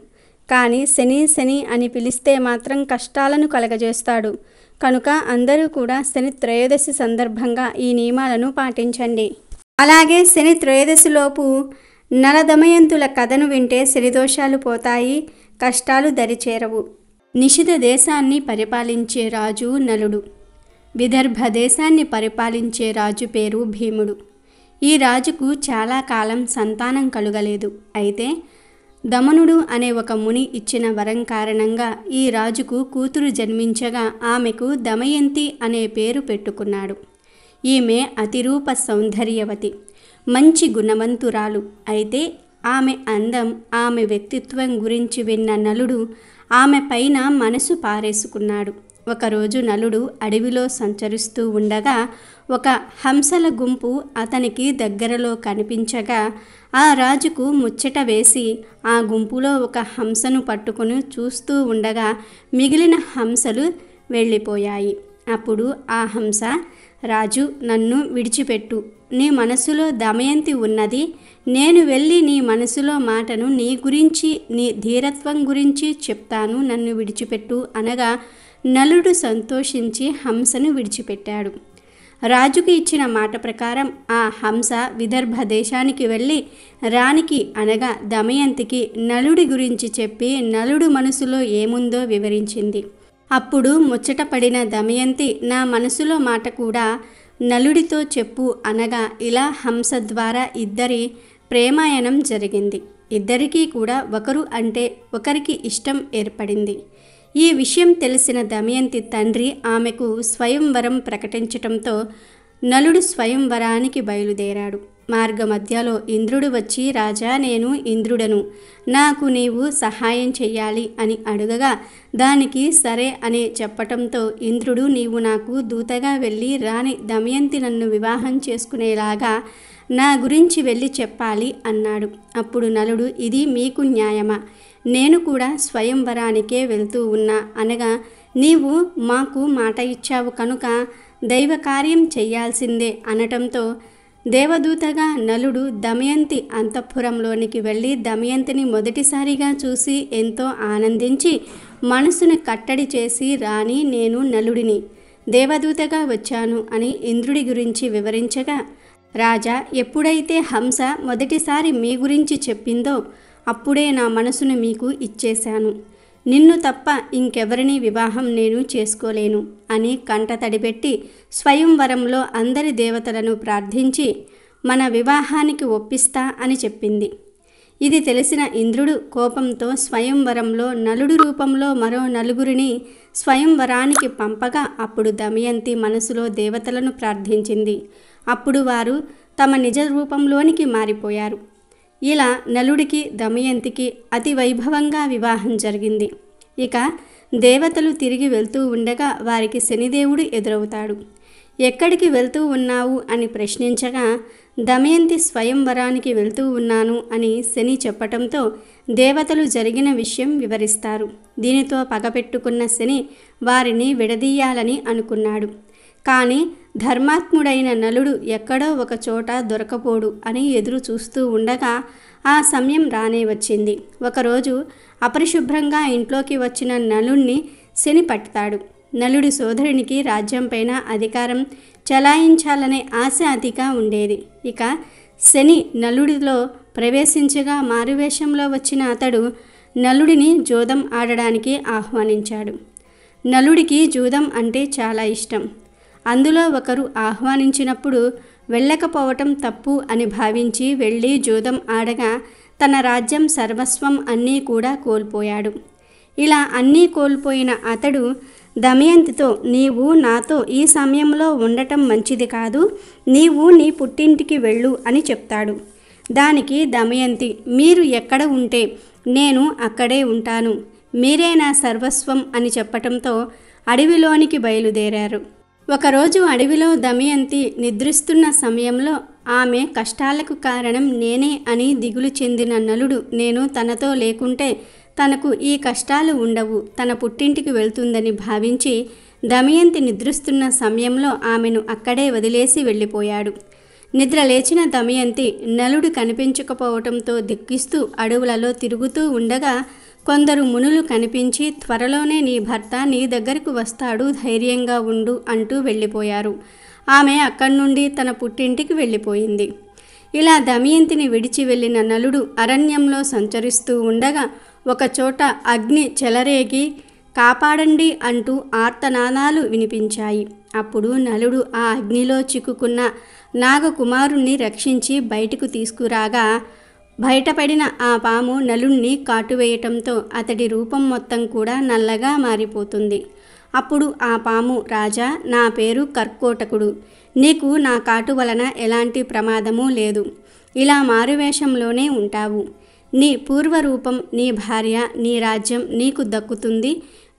కానీ శని శని అని పిలిస్తే మాత్రం కష్టాలను కలగజేస్తాడు. కనుక అందరూ కూడా శని త్రయోదశి సందర్భంగా ఈ నియమాలను పాటించండి. అలాగే శని త్రయోదశిలోపు నలదమయంతుల కథను వింటే శనిదోషాలు పోతాయి, కష్టాలు దరిచేరవు. నిషిధ దేశాన్ని పరిపాలించే రాజు నలుడు. విదర్భ దేశాన్ని పరిపాలించే రాజు పేరు భీముడు. ఈ రాజుకు చాలా కాలం సంతానం కలుగలేదు. అయితే దమనుడు అనే ఒక ముని ఇచ్చిన వరం కారణంగా ఈ రాజుకు కూతురు జన్మించగా ఆమెకు దమయంతి అనే పేరు పెట్టుకున్నాడు. ఈమె అతిరూప సౌందర్యవతి, మంచి గుణవంతురాలు. అయితే ఆమె అందం, ఆమె వ్యక్తిత్వం గురించి విన్న నలుడు ఆమె పైన మనసు పారేసుకున్నాడు. ఒకరోజు నలుడు అడవిలో సంచరిస్తూ ఉండగా ఒక హంసల గుంపు అతనికి దగ్గరలో కనిపించగా ఆ రాజుకు ముచ్చట వేసి ఆ గుంపులో ఒక హంసను పట్టుకుని చూస్తూ ఉండగా మిగిలిన హంసలు వెళ్ళిపోయాయి. అప్పుడు ఆ హంస, రాజు నన్ను విడిచిపెట్టు, నీ మనసులో దమయంతి ఉన్నది, నేను వెళ్ళి నీ మనసులో మాటను నీ గురించి, నీ ధీరత్వం గురించి చెప్తాను, నన్ను విడిచిపెట్టు అనగా నలుడు సంతోషించి హంసను విడిచిపెట్టాడు. రాజుకు ఇచ్చిన మాట ప్రకారం ఆ హంస విదర్భ దేశానికి వెళ్ళి రాణికి అనగా దమయంతికి నలుడి గురించి చెప్పి నలుడు మనసులో ఏముందో వివరించింది. అప్పుడు ముచ్చటపడిన దమయంతి, నా మనసులో మాట కూడా నలుడితో చెప్పు అనగా ఇలా హంస ద్వారా ఇద్దరి ప్రేమాయణం జరిగింది. ఇద్దరికీ కూడా ఒకరు అంటే ఒకరికి ఇష్టం ఏర్పడింది. ఈ విషయం తెలిసిన దమయంతి తండ్రి ఆమెకు స్వయంవరం ప్రకటించటంతో నలుడు స్వయంవరానికి బయలుదేరాడు. మార్గమధ్యలో ఇంద్రుడు వచ్చి, రాజా నేను ఇంద్రుడను, నాకు నీవు సహాయం చెయ్యాలి అని అడుగగా దానికి సరే అని చెప్పటంతో ఇంద్రుడు, నీవు నాకు దూతగా వెళ్ళి రాణి దమయంతి నన్ను వివాహం చేసుకునేలాగా నా గురించి వెళ్ళి చెప్పాలి అన్నాడు. అప్పుడు నలుడు, ఇది మీకు న్యాయమా? నేను కూడా స్వయంవరానికే వెళ్తూ ఉన్నా అనగా నీవు మాకు మాట ఇచ్చావు కనుక దైవ కార్యం చెయ్యాల్సిందే అనటంతో దేవదూతగా నలుడు దమయంతి అంతఃపురంలోనికి వెళ్ళి దమయంతిని మొదటిసారిగా చూసి ఎంతో ఆనందించి మనసును కట్టడి చేసి, రాణి నేను నలుడిని దేవదూతగా వచ్చాను అని ఇంద్రుడి గురించి వివరించగా, రాజా ఎప్పుడైతే హంస మొదటిసారి మీ గురించి చెప్పిందో అప్పుడే నా మనసును మీకు ఇచ్చేశాను. నిన్ను తప్ప ఇంకెవరిని వివాహం నేను చేసుకోలేను అని కంట తడిపెట్టి స్వయంవరంలో అందరి దేవతలను ప్రార్థించి మన వివాహానికి ఒప్పిస్తా అని చెప్పింది. ఇది తెలిసిన ఇంద్రుడు కోపంతో స్వయంవరంలో నలుడు రూపంలో మరో నలుగురిని స్వయంవరానికి పంపగా అప్పుడు దమయంతి మనసులో దేవతలను ప్రార్థించింది. అప్పుడు వారు తమ నిజ రూపంలోనికి మారిపోయారు. ఇలా నలుడికి దమయంతికి అతి వైభవంగా వివాహం జరిగింది. ఇక దేవతలు తిరిగి వెళ్తూ ఉండగా వారికి శనిదేవుడు ఎదురవుతాడు. ఎక్కడికి వెళ్తూ ఉన్నావు అని ప్రశ్నించగా దమయంతి స్వయంవరానికి వెళ్తూ ఉన్నాను అని శని చెప్పటంతో దేవతలు జరిగిన విషయం వివరిస్తారు. దీనితో పగపెట్టుకున్న శని వారిని విడదీయాలని అనుకున్నాడు. కానీ ధర్మాత్ముడైన నలుడు ఎక్కడో ఒక చోట దొరకపోడు అని ఎదురు చూస్తూ ఉండగా ఆ సమయం రానే వచ్చింది. ఒకరోజు అపరిశుభ్రంగా ఇంట్లోకి వచ్చిన నలుడిని శని పట్టుతాడు. నలుడి సోదరునికి రాజ్యంపైన అధికారం చలాయించాలనే ఆశ అతిగా ఉండేది. ఇక శని నలుడిలో ప్రవేశించగా మారువేషంలో వచ్చిన అతడు నలుడిని జూదం ఆడడానికి ఆహ్వానించాడు. నలుడికి జూదం అంటే చాలా ఇష్టం. అందులో ఒకరు ఆహ్వానించినప్పుడు వెళ్ళకపోవటం తప్పు అని భావించి వెళ్ళి జూదం ఆడగా తన రాజ్యం సర్వస్వం అన్నీ కూడా కోల్పోయాడు. ఇలా అన్నీ కోల్పోయిన అతడు దమయంతితో, నీవు నాతో ఈ సమయంలో ఉండటం మంచిది కాదు, నీవు నీ పుట్టింటికి వెళ్ళు అని చెప్తాడు. దానికి దమయంతి, మీరు ఎక్కడ ఉంటే నేను అక్కడే ఉంటాను, మీరే నా సర్వస్వం అని చెప్పటంతో అడవిలోనికి బయలుదేరారు. ఒకరోజు అడవిలో దమయంతి నిద్రిస్తున్న సమయంలో ఆమె కష్టాలకు కారణం నేనే అని దిగులు చెందిన నలుడు నేను తనతో లేకుంటే తనకు ఈ కష్టాలు ఉండవు, తన పుట్టింటికి వెళ్తుందని భావించి దమయంతి నిద్రిస్తున్న సమయంలో ఆమెను అక్కడే వదిలేసి వెళ్ళిపోయాడు. నిద్ర లేచిన దమయంతి నలుడు కనిపించకపోవటంతో దిక్కిస్తూ అడవులలో తిరుగుతూ ఉండగా కొందరు మునులు కనిపించి త్వరలోనే నీ భర్త నీ దగ్గరకు వస్తాడు, ధైర్యంగా ఉండు అంటూ వెళ్ళిపోయారు. ఆమె అక్కడి నుండి తన పుట్టింటికి వెళ్ళిపోయింది. ఇలా దమయంతిని విడిచి వెళ్ళిన నలుడు అరణ్యంలో సంచరిస్తూ ఉండగా ఒకచోట అగ్ని చెలరేగి కాపాడండి అంటూ ఆర్తనాదాలు వినిపించాయి. అప్పుడు నలుడు ఆ అగ్నిలో చిక్కుకున్న నాగకుమారుణ్ణి రక్షించి బయటకు తీసుకురాగా బయటపడిన ఆ పాము నలుణ్ణి కాటువేయటంతో అతడి రూపం మొత్తం కూడా నల్లగా మారిపోతుంది. అప్పుడు ఆ పాము, రాజా, నా పేరు కర్కోటకుడు, నీకు నా కాటు వలన ఎలాంటి ప్రమాదమూ లేదు, ఇలా మారువేషంలోనే ఉంటావు, నీ పూర్వరూపం, నీ భార్య, నీ రాజ్యం నీకు దక్కుతుంది,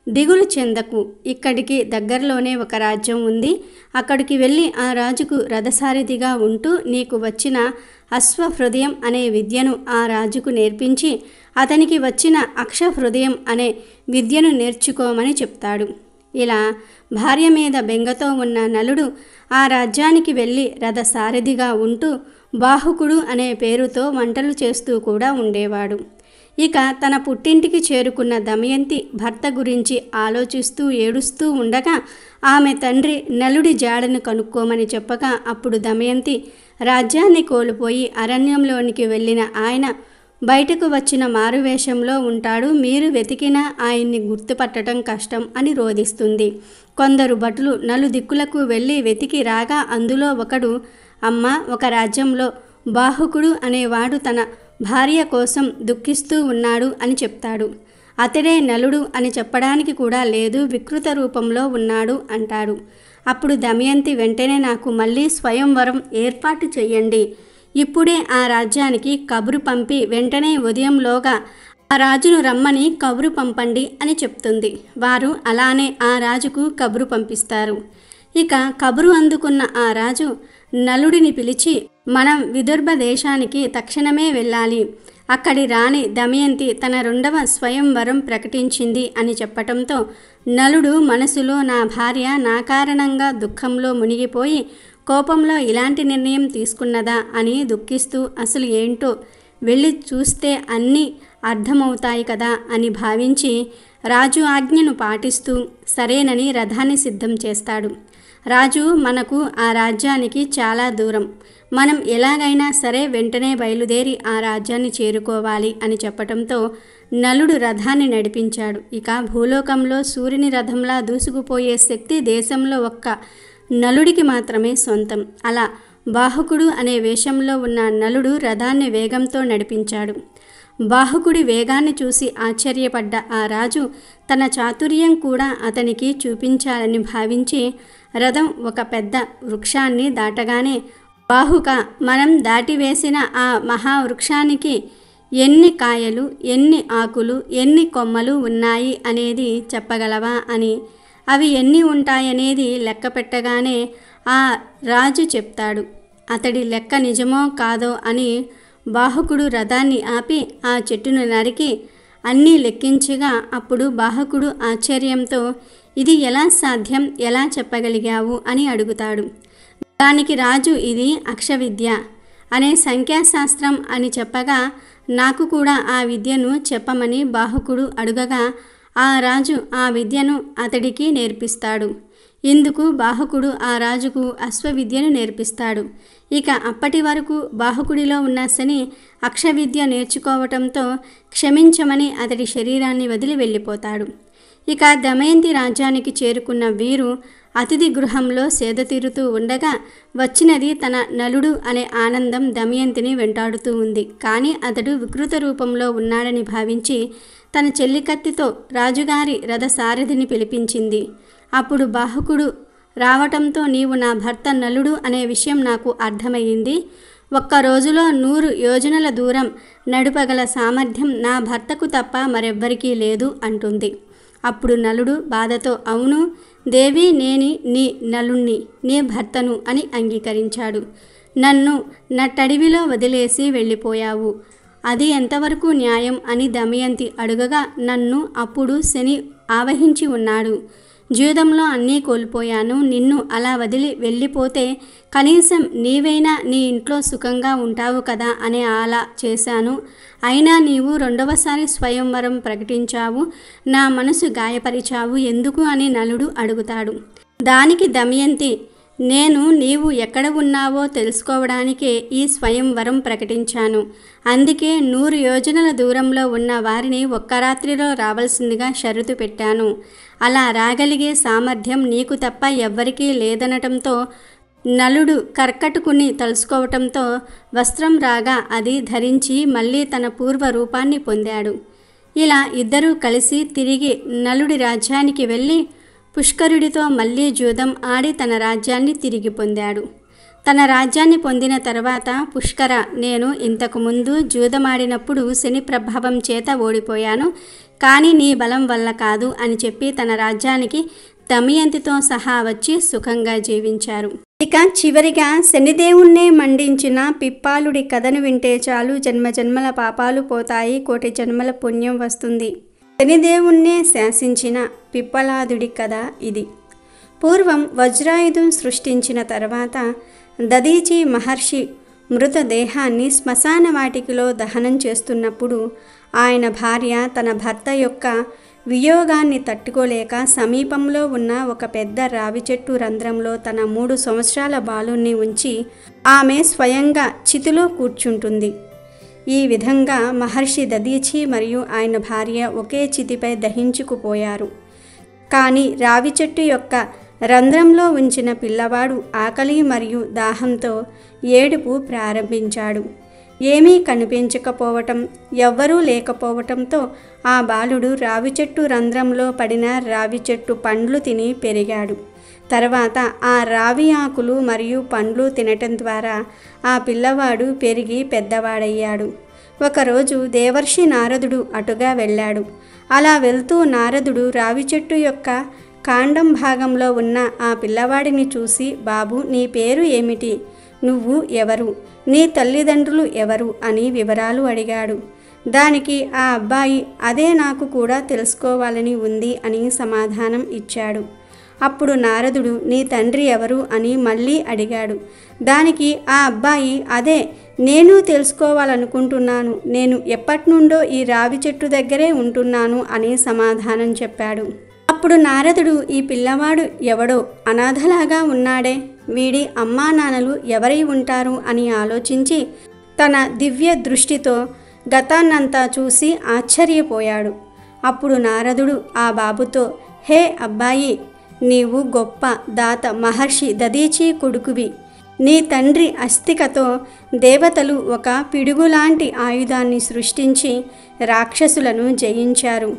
దిగులు చెందకు, ఇక్కడికి దగ్గరలోనే ఒక రాజ్యం ఉంది, అక్కడికి వెళ్ళి ఆ రాజుకు రథసారథిగా ఉంటూ నీకు వచ్చిన అశ్వహృదయం అనే విద్యను ఆ రాజుకు నేర్పించి అతనికి వచ్చిన అక్షహృదయం అనే విద్యను నేర్చుకోమని చెప్తాడు. ఇలా భార్య మీద బెంగతో ఉన్న నలుడు ఆ రాజ్యానికి వెళ్ళి రథసారథిగా ఉంటూ బాహుకుడు అనే పేరుతో వంటలు చేస్తూ కూడా ఉండేవాడు. ఇక తన పుట్టింటికి చేరుకున్న దమయంతి భర్త గురించి ఆలోచిస్తూ ఏడుస్తూ ఉండగా ఆమె తండ్రి నలుడి జాడను కనుక్కోమని చెప్పగా అప్పుడు దమయంతి, రాజ్యాన్ని కోల్పోయి అరణ్యంలోనికి వెళ్ళిన ఆయన బయటకు వచ్చిన మారువేషంలో ఉంటాడు, మీరు వెతికినా ఆయన్ని గుర్తుపట్టడం కష్టం అని రోధిస్తుంది. కొందరు భటులు నలుదిక్కులకు వెళ్ళి వెతికి రాగా అందులో ఒకడు, అమ్మ, ఒక రాజ్యంలో బాహుకుడు అనేవాడు తన భార్య కోసం దుఃఖిస్తూ ఉన్నాడు అని చెప్తాడు. అతడే నలుడు అని చెప్పడానికి కూడా లేదు, వికృత రూపంలో ఉన్నాడు అంటాడు. అప్పుడు దమయంతి వెంటనే నాకు మళ్ళీ స్వయంవరం ఏర్పాటు చెయ్యండి, ఇప్పుడే ఆ రాజ్యానికి కబురు పంపి వెంటనే ఉదయంలోగా ఆ రాజును రమ్మని కబురు పంపండి అని చెప్తుంది. వారు అలానే ఆ రాజుకు కబురు పంపిస్తారు. ఇక కబురు అందుకున్న ఆ రాజు నలుడిని పిలిచి, మనం విదర్భ దేశానికి తక్షణమే వెళ్ళాలి, అక్కడి రాణి దమయంతి తన 2వ స్వయంవరం ప్రకటించింది అని చెప్పటంతో నలుడు మనసులో నా భార్య నా కారణంగా దుఃఖంలో మునిగిపోయి కోపంలో ఇలాంటి నిర్ణయం తీసుకున్నదా అని దుఃఖిస్తూ అసలు ఏంటో వెళ్ళి చూస్తే అన్నీ అర్థమవుతాయి కదా అని భావించి రాజు ఆజ్ఞను పాటిస్తూ సరేనని రథాన్ని సిద్ధం చేస్తాడు. రాజు, మనకు ఆ రాజ్యానికి చాలా దూరం, మనం ఎలాగైనా సరే వెంటనే బయలుదేరి ఆ రాజ్యాన్ని చేరుకోవాలి అని చెప్పటంతో నలుడు రథాన్ని నడిపించాడు. ఇక భూలోకంలో సూర్యుని రథంలా దూసుకుపోయే శక్తి దేశంలో ఒక్క నలుడికి మాత్రమే సొంతం. అలా బాహుకుడు అనే వేషంలో ఉన్న నలుడు రథాన్ని వేగంతో నడిపించాడు. బాహుకుడి వేగాన్ని చూసి ఆశ్చర్యపడ్డ ఆ రాజు తన చాతుర్యం కూడా అతనికి చూపించాలని భావించి రథం ఒక పెద్ద వృక్షాన్ని దాటగానే, బాహుక, మనం దాటివేసిన ఆ మహావృక్షానికి ఎన్ని కాయలు, ఎన్ని ఆకులు, ఎన్ని కొమ్మలు ఉన్నాయి అనేది చెప్పగలవా అని, అవి ఎన్ని ఉంటాయనేది లెక్క పెట్టగానే ఆ రాజు చెప్తాడు. అతడి లెక్క నిజమో కాదో అని బాహుకుడు రథాన్ని ఆపి ఆ చెట్టును నరికి అన్నీ లెక్కించగా అప్పుడు బాహుకుడు ఆశ్చర్యంతో, ఇది ఎలా సాధ్యం, ఎలా చెప్పగలిగావు అని అడుగుతాడు. దానికి రాజు, ఇది అక్షవిద్య అనే సంఖ్యాశాస్త్రం అని చెప్పగా నాకు కూడా ఆ విద్యను చెప్పమని బాహుకుడు అడుగగా ఆ రాజు ఆ విద్యను అతడికి నేర్పిస్తాడు. ఇందుకు బాహుకుడు ఆ రాజుకు అశ్వవిద్యను నేర్పిస్తాడు. ఇక అప్పటి వరకు బాహుకుడిలో ఉన్న శని అక్షవిద్య నేర్చుకోవటంతో క్షమించమని అతడి శరీరాన్ని వదిలి వెళ్ళిపోతాడు. ఇక దమయంతి రాజ్యానికి చేరుకున్న వీరు అతిథి గృహంలో సేదతీరుతూ ఉండగా వచ్చినది తన నలుడు అనే ఆనందం దమయంతిని వెంటాడుతూ ఉంది. కానీ అతడు వికృత రూపంలో ఉన్నాడని భావించి తన చెల్లికత్తితో రాజుగారి రథసారథిని పిలిపించింది. అప్పుడు బాహుకుడు రావటంతో, నీవు నా భర్త నలుడు అనే విషయం నాకు అర్థమయ్యింది, ఒక్క రోజులో 100 యోజనల దూరం నడుపగల సామర్థ్యం నా భర్తకు తప్ప మరెవ్వరికీ లేదు అంటుంది. అప్పుడు నలుడు బాధతో, అవును దేవి, నీ నలుణ్ణి, నీ భర్తను అని అంగీకరించాడు. నన్ను నట్టడివిలో వదిలేసి వెళ్ళిపోయావు, అది ఎంతవరకు న్యాయం అని దమయంతి అడుగగా, నన్ను అప్పుడు శని ఆవహించి ఉన్నాడు. జీవితంలో అన్నీ కోల్పోయాను. నిన్ను అలా వదిలి వెళ్ళిపోతే కనీసం నీవైనా నీ ఇంట్లో సుఖంగా ఉంటావు కదా అని అలా చేశాను. అయినా నీవు రెండవసారి స్వయంవరం ప్రకటించావు, నా మనసు గాయపరిచావు, ఎందుకు అని నలుడు అడుగుతాడు. దానికి దమయంతి, నీవు ఎక్కడ ఉన్నావో తెలుసుకోవడానికే ఈ స్వయంవరం ప్రకటించాను. అందుకే 100 యోజనల దూరంలో ఉన్న వారిని ఒక్క రాత్రిలో రావాల్సిందిగా షరతు పెట్టాను. అలా రాగలిగే సామర్థ్యం నీకు తప్ప ఎవ్వరికీ లేదనటంతో నలుడు కర్కటుకుని తలుసుకోవటంతో వస్త్రం రాగా అది ధరించి మళ్ళీ తన పూర్వ రూపాన్ని పొందాడు. ఇలా ఇద్దరూ కలిసి తిరిగి నలుడి రాజ్యానికి వెళ్ళి పుష్కరుడితో మళ్ళీ జూదం ఆడి తన రాజ్యాన్ని తిరిగి పొందాడు. తన రాజ్యాన్ని పొందిన తర్వాత పుష్కర, నేను ఇంతకుముందు జూదమాడినప్పుడు శని ప్రభావం చేత ఓడిపోయాను, కానీ నీ బలం వల్ల కాదు అని చెప్పి తన రాజ్యానికి దమయంతితో సహా వచ్చి సుఖంగా జీవించారు. ఇక చివరిగా శనిదేవుణ్ణే మండించిన పిప్పాలుడి కథను వింటే చాలు, జన్మజన్మల పాపాలు పోతాయి, కోటి జన్మల పుణ్యం వస్తుంది. శనిదేవుణ్ణే శాసించిన పిప్పలాదుడి కథ ఇది. పూర్వం వజ్రాయుధం సృష్టించిన తర్వాత దదీచి మహర్షి మృతదేహాన్ని శ్మశాన వాటికలో దహనం చేస్తున్నప్పుడు ఆయన భార్య తన భర్త యొక్క వియోగాన్ని తట్టుకోలేక సమీపంలో ఉన్న ఒక పెద్ద రావి చెట్టు రంధ్రంలో తన 3 సంవత్సరాల బాలుణ్ణి ఉంచి ఆమె స్వయంగా చితిలో కూర్చుంటుంది. ఈ విధంగా మహర్షి దదీచి మరియు ఆయన భార్య ఒకే చితిపై దహించుకుపోయారు. కానీ రావి చెట్టు యొక్క రంధ్రంలో ఉంచిన పిల్లవాడు ఆకలి మరియు దాహంతో ఏడుపు ప్రారంభించాడు. ఏమీ కనిపించకపోవటం, ఎవ్వరూ లేకపోవటంతో ఆ బాలుడు రావి చెట్టు రంధ్రంలో పడిన రావి చెట్టు పండ్లు తిని పెరిగాడు. తర్వాత ఆ రావి ఆకులు మరియు పండ్లు తినటం ద్వారా ఆ పిల్లవాడు పెరిగి పెద్దవాడయ్యాడు. ఒకరోజు దేవర్షి నారదుడు అటుగా వెళ్ళాడు. అలా వెళ్తూ నారదుడు రావి చెట్టు యొక్క కాండం భాగంలో ఉన్న ఆ పిల్లవాడిని చూసి, బాబు, నీ పేరు ఏమిటి? నువ్వు ఎవరు? నీ తల్లిదండ్రులు ఎవరు అని వివరాలు అడిగాడు. దానికి ఆ అబ్బాయి, అదే నాకు కూడా తెలుసుకోవాలని ఉంది అని సమాధానం ఇచ్చాడు. అప్పుడు నారదుడు, నీ తండ్రి ఎవరు అని మళ్ళీ అడిగాడు. దానికి ఆ అబ్బాయి, అదే నేను తెలుసుకోవాలనుకుంటున్నాను, నేను ఎప్పటినుండో ఈ రావి చెట్టు దగ్గరే ఉంటున్నాను అని సమాధానం చెప్పాడు. అప్పుడు నారదుడు, ఈ పిల్లవాడు ఎవడో అనాథలాగా ఉన్నాడే, వీడి అమ్మా నాన్నలు ఎవరై ఉంటారు అని ఆలోచించి తన దివ్య దృష్టితో గతాన్నంతా చూసి ఆశ్చర్యపోయాడు. అప్పుడు నారదుడు ఆ బాబుతో, హే అబ్బాయి, నీవు గొప్ప దాత మహర్షి దదీచి కొడుకువి. నీ తండ్రి అస్తికతో దేవతలు ఒక పిడుగులాంటి ఆయుధాన్ని సృష్టించి రాక్షసులను జయించారు.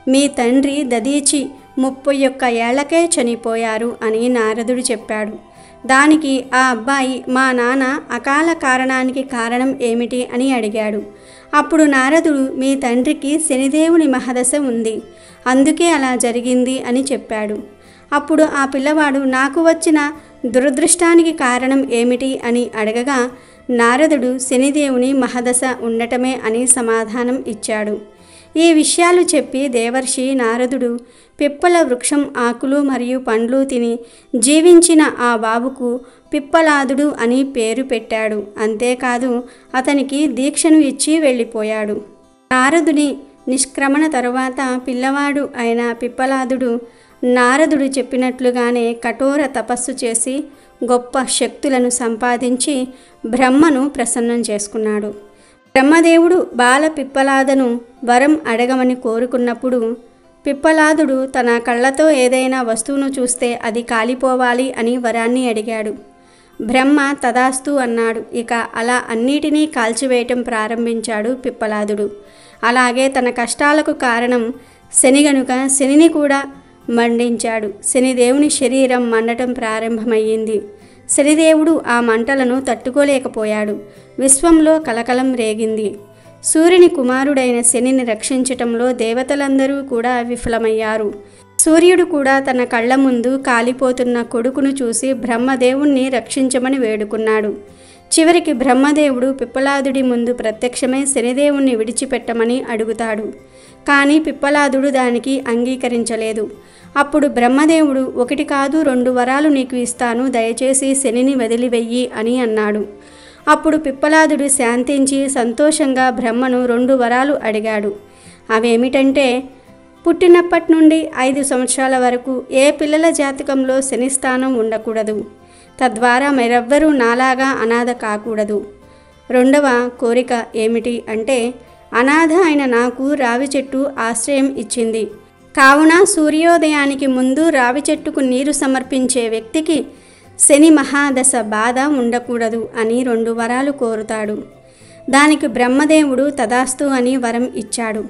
మీ తండ్రి దదీచి 31 ఏళ్లకే చనిపోయారు అని నారదుడు చెప్పాడు. దానికి ఆ అబ్బాయి, మా నాన్న అకాల కారణానికి కారణం ఏమిటి అని అడిగాడు. అప్పుడు నారదుడు, మీ తండ్రికి శనిదేవుని మహదశ ఉంది, అందుకే అలా జరిగింది అని చెప్పాడు. అప్పుడు ఆ పిల్లవాడు, నాకు వచ్చిన దురదృష్టానికి కారణం ఏమిటి అని అడగగా నారదుడు శనిదేవుని మహదశ ఉండటమే అని సమాధానం ఇచ్చాడు. ఈ విషయాలు చెప్పి దేవర్షి నారదుడు పిప్పల వృక్షం ఆకులు మరియు పండ్లు తిని జీవించిన ఆ బాబుకు పిప్పలాదుడు అని పేరు పెట్టాడు. అంతేకాదు అతనికి దీక్షను ఇచ్చి వెళ్ళిపోయాడు. నారదుని నిష్క్రమణ తరువాత పిల్లవాడు అయిన పిప్పలాదుడు నారదుడు చెప్పినట్లుగానే కఠోర తపస్సు చేసి గొప్ప శక్తులను సంపాదించి బ్రహ్మను ప్రసన్నం చేసుకున్నాడు. బ్రహ్మదేవుడు బాల పిప్పలాదను వరం అడగమని కోరుకున్నప్పుడు పిప్పలాదుడు తన కళ్ళతో ఏదైనా వస్తువును చూస్తే అది కాలిపోవాలి అని వరాన్ని అడిగాడు. బ్రహ్మ తదాస్తు అన్నాడు. ఇక అలా అన్నిటినీ కాల్చివేయటం ప్రారంభించాడు పిప్పలాదుడు. అలాగే తన కష్టాలకు కారణం శని గనుక శనిని కూడా మండించాడు. శనిదేవుని శరీరం మండటం ప్రారంభమయ్యింది. శనిదేవుడు ఆ మంటలను తట్టుకోలేకపోయాడు. విశ్వంలో కలకలం రేగింది. సూర్యుని కుమారుడైన శనిని రక్షించటంలో దేవతలందరూ కూడా విఫలమయ్యారు. సూర్యుడు కూడా తన కళ్ళ ముందు కాలిపోతున్న కొడుకును చూసి బ్రహ్మదేవుణ్ణి రక్షించమని వేడుకున్నాడు. చివరికి బ్రహ్మదేవుడు పిప్పలాదుడి ముందు ప్రత్యక్షమై శనిదేవుణ్ణి విడిచిపెట్టమని అడుగుతాడు. కానీ పిప్పలాదుడు దానికి అంగీకరించలేదు. అప్పుడు బ్రహ్మదేవుడు 1 కాదు 2 వరాలు నీకు ఇస్తాను, దయచేసి శనిని వదిలివెయ్యి అని అన్నాడు. అప్పుడు పిప్పలాదుడు శాంతించి సంతోషంగా బ్రహ్మను 2 వరాలు అడిగాడు. అవేమిటంటే, పుట్టినప్పటి నుండి 5 సంవత్సరాల వరకు ఏ పిల్లల జాతకంలో శని స్థానం ఉండకూడదు, తద్వారా మరెవ్వరూ నాలాగా అనాథ కాకూడదు. 2వ కోరిక ఏమిటి అంటే, అనాథ అయిన నాకు రావి చెట్టు ఆశ్రయం ఇచ్చింది, కావున సూర్యోదయానికి ముందు రావి చెట్టుకు నీరు సమర్పించే వ్యక్తికి శని మహాదశ బాధ ఉండకూడదు అని 2 వరాలు కోరుతాడు. దానికి బ్రహ్మదేవుడు తదాస్తు అని వరం ఇచ్చాడు.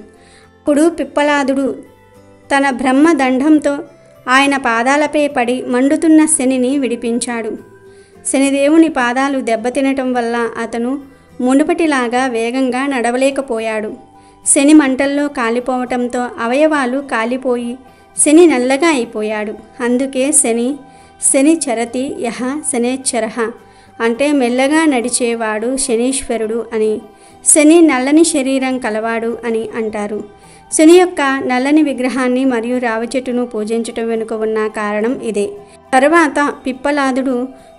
అప్పుడు పిప్పలాదుడు తన బ్రహ్మదండంతో ఆయన పాదాలపై పడి మండుతున్న శనిని విడిపించాడు. శనిదేవుని పాదాలు దెబ్బతినటం వల్ల అతను మునుపటిలాగా వేగంగా నడవలేకపోయాడు. శని మంటల్లో కాలిపోవటంతో అవయవాలు కాలిపోయి శని నల్లగా అయిపోయాడు. అందుకే శని చరతి యహ శనేశ్వరః అంటే మెల్లగా నడిచేవాడు శనీశ్వరుడు అని, శని నల్లని శరీరం కలవాడు అని అంటారు. శని యొక్క నల్లని విగ్రహాన్ని మరియు రావి చెట్టును పూజించటం వెనుక ఉన్న కారణం ఇదే. తర్వాత పిప్పలాదుడు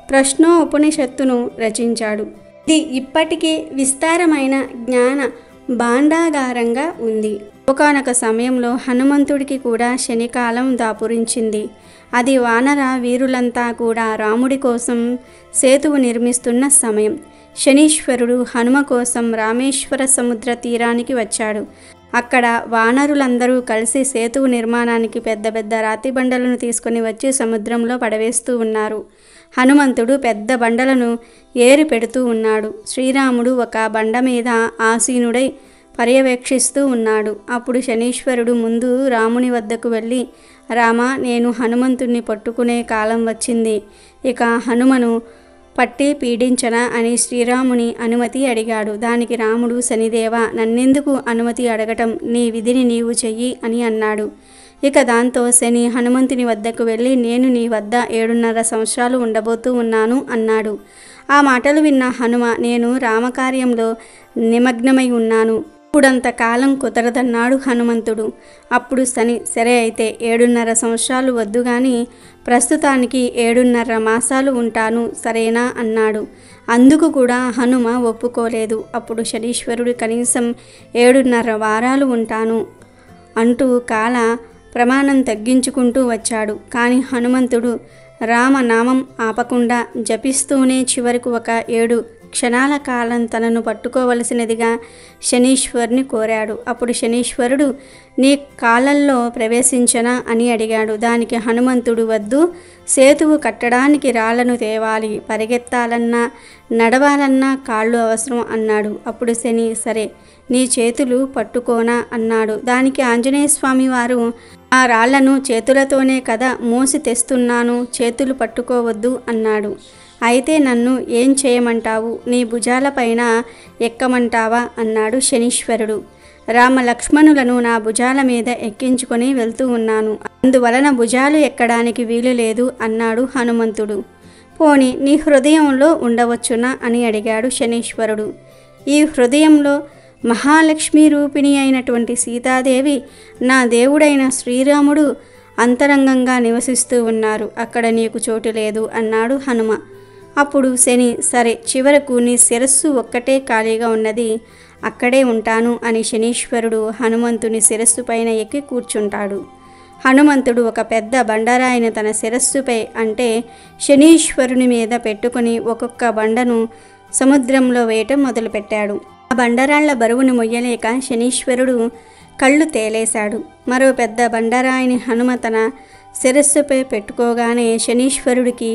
ప్రశ్నోపనిషత్తును రచించాడు. ఇది ఇప్పటికీ విస్తారమైన జ్ఞాన భాండాగారంగా ఉంది. ఒకానొక సమయంలో హనుమంతుడికి కూడా శనికాలం దాపురించింది. అది వానర వీరులంతా కూడా రాముడి కోసం సేతువు నిర్మిస్తున్న సమయం. శనీశ్వరుడు హనుమ కోసం రామేశ్వర సముద్ర తీరానికి వచ్చాడు. అక్కడ వానరులందరూ కలిసి సేతువు నిర్మాణానికి పెద్ద పెద్ద రాతి బండలను తీసుకొని వచ్చి సముద్రంలో పడవేస్తూ ఉన్నారు. హనుమంతుడు పెద్ద బండలను ఏరి పెడుతూ ఉన్నాడు. శ్రీరాముడు ఒక బండ మీద ఆసీనుడై పర్యవేక్షిస్తూ ఉన్నాడు. అప్పుడు శనీశ్వరుడు ముందు రాముని వద్దకు వెళ్ళి, రామ, నేను హనుమంతుణ్ణి పట్టుకునే కాలం వచ్చింది, ఇక హనుమను పట్టి పీడించనా అని శ్రీరాముని అనుమతి అడిగాడు. దానికి రాముడు, శనిదేవ, నన్నెందుకు అనుమతి అడగటం, నీ విధిని నీవు చెయ్యి అని అన్నాడు. ఇక దాంతో శని హనుమంతుని వద్దకు వెళ్ళి, నేను నీ వద్ద 7.5 సంవత్సరాలు ఉండబోతూ ఉన్నాను అన్నాడు. ఆ మాటలు విన్న హనుమ, నేను రామకార్యంలో నిమగ్నమై ఉన్నాను, ఇప్పుడంత కాలం కుదరదన్నాడు హనుమంతుడు. అప్పుడు శని, సరే అయితే 7.5 సంవత్సరాలు వద్దు గాని ప్రస్తుతానికి 7.5 మాసాలు ఉంటాను, సరేనా అన్నాడు. అందుకు కూడా హనుమ ఒప్పుకోలేదు. అప్పుడు శనీశ్వరుడు కనీసం 7.5 వారాలు ఉంటాను అంటూ కాల ప్రమాణం తగ్గించుకుంటూ వచ్చాడు. కానీ హనుమంతుడు రామనామం ఆపకుండా జపిస్తూనే చివరకు ఒక 7 క్షణాల కాలం తనను పట్టుకోవలసినదిగా శనీశ్వరుని కోరాడు. అప్పుడు శనీశ్వరుడు, నీ కాళ్ళల్లో ప్రవేశించనా అని అడిగాడు. దానికి హనుమంతుడు, వద్దు, సేతువు కట్టడానికి రాళ్లను తేవాలి, పరిగెత్తాలన్నా నడవాలన్నా కాళ్ళు అవసరం అన్నాడు. అప్పుడు శని, సరే, నీ చేతులు పట్టుకోనా అన్నాడు. దానికి ఆంజనేయ స్వామి వారు, ఆ రాళ్లను చేతులతోనే కదా మోసి తెస్తున్నాను, చేతులు పట్టుకోవద్దు అన్నాడు. అయితే నన్ను ఏం చేయమంటావు, నీ భుజాలపైన ఎక్కమంటావా అన్నాడు శనీశ్వరుడు. రామ లక్ష్మణులను నా భుజాల మీద ఎక్కించుకొని వెళ్తూ ఉన్నాను, అందువలన భుజాలు ఎక్కడానికి వీలు లేదు అన్నాడు హనుమంతుడు. పోని నీ హృదయంలో ఉండవచ్చునా అని అడిగాడు శనీశ్వరుడు. ఈ హృదయంలో మహాలక్ష్మీ రూపిణి అయినటువంటి సీతాదేవి, నా దేవుడైన శ్రీరాముడు అంతరంగంగా నివసిస్తూ ఉన్నారు, అక్కడ నీకు చోటు లేదు అన్నాడు హనుమ. అప్పుడు శని, సరే, చివరకు నీ శిరస్సు ఒక్కటే ఖాళీగా ఉన్నది, అక్కడే ఉంటాను అని శనీశ్వరుడు హనుమంతుని శిరస్సు పైన ఎక్కి కూర్చుంటాడు. హనుమంతుడు ఒక పెద్ద బండరాయిని తన శిరస్సుపై అంటే శనీశ్వరుని మీద పెట్టుకుని ఒక్కొక్క బండను సముద్రంలో వేయటం మొదలుపెట్టాడు. ఆ బండరాళ్ల బరువును మొయ్యలేక శనీశ్వరుడు కళ్ళు తేలేశాడు. మరో పెద్ద బండరాయిని హనుమ తన శిరస్సుపై పెట్టుకోగానే శనీశ్వరుడికి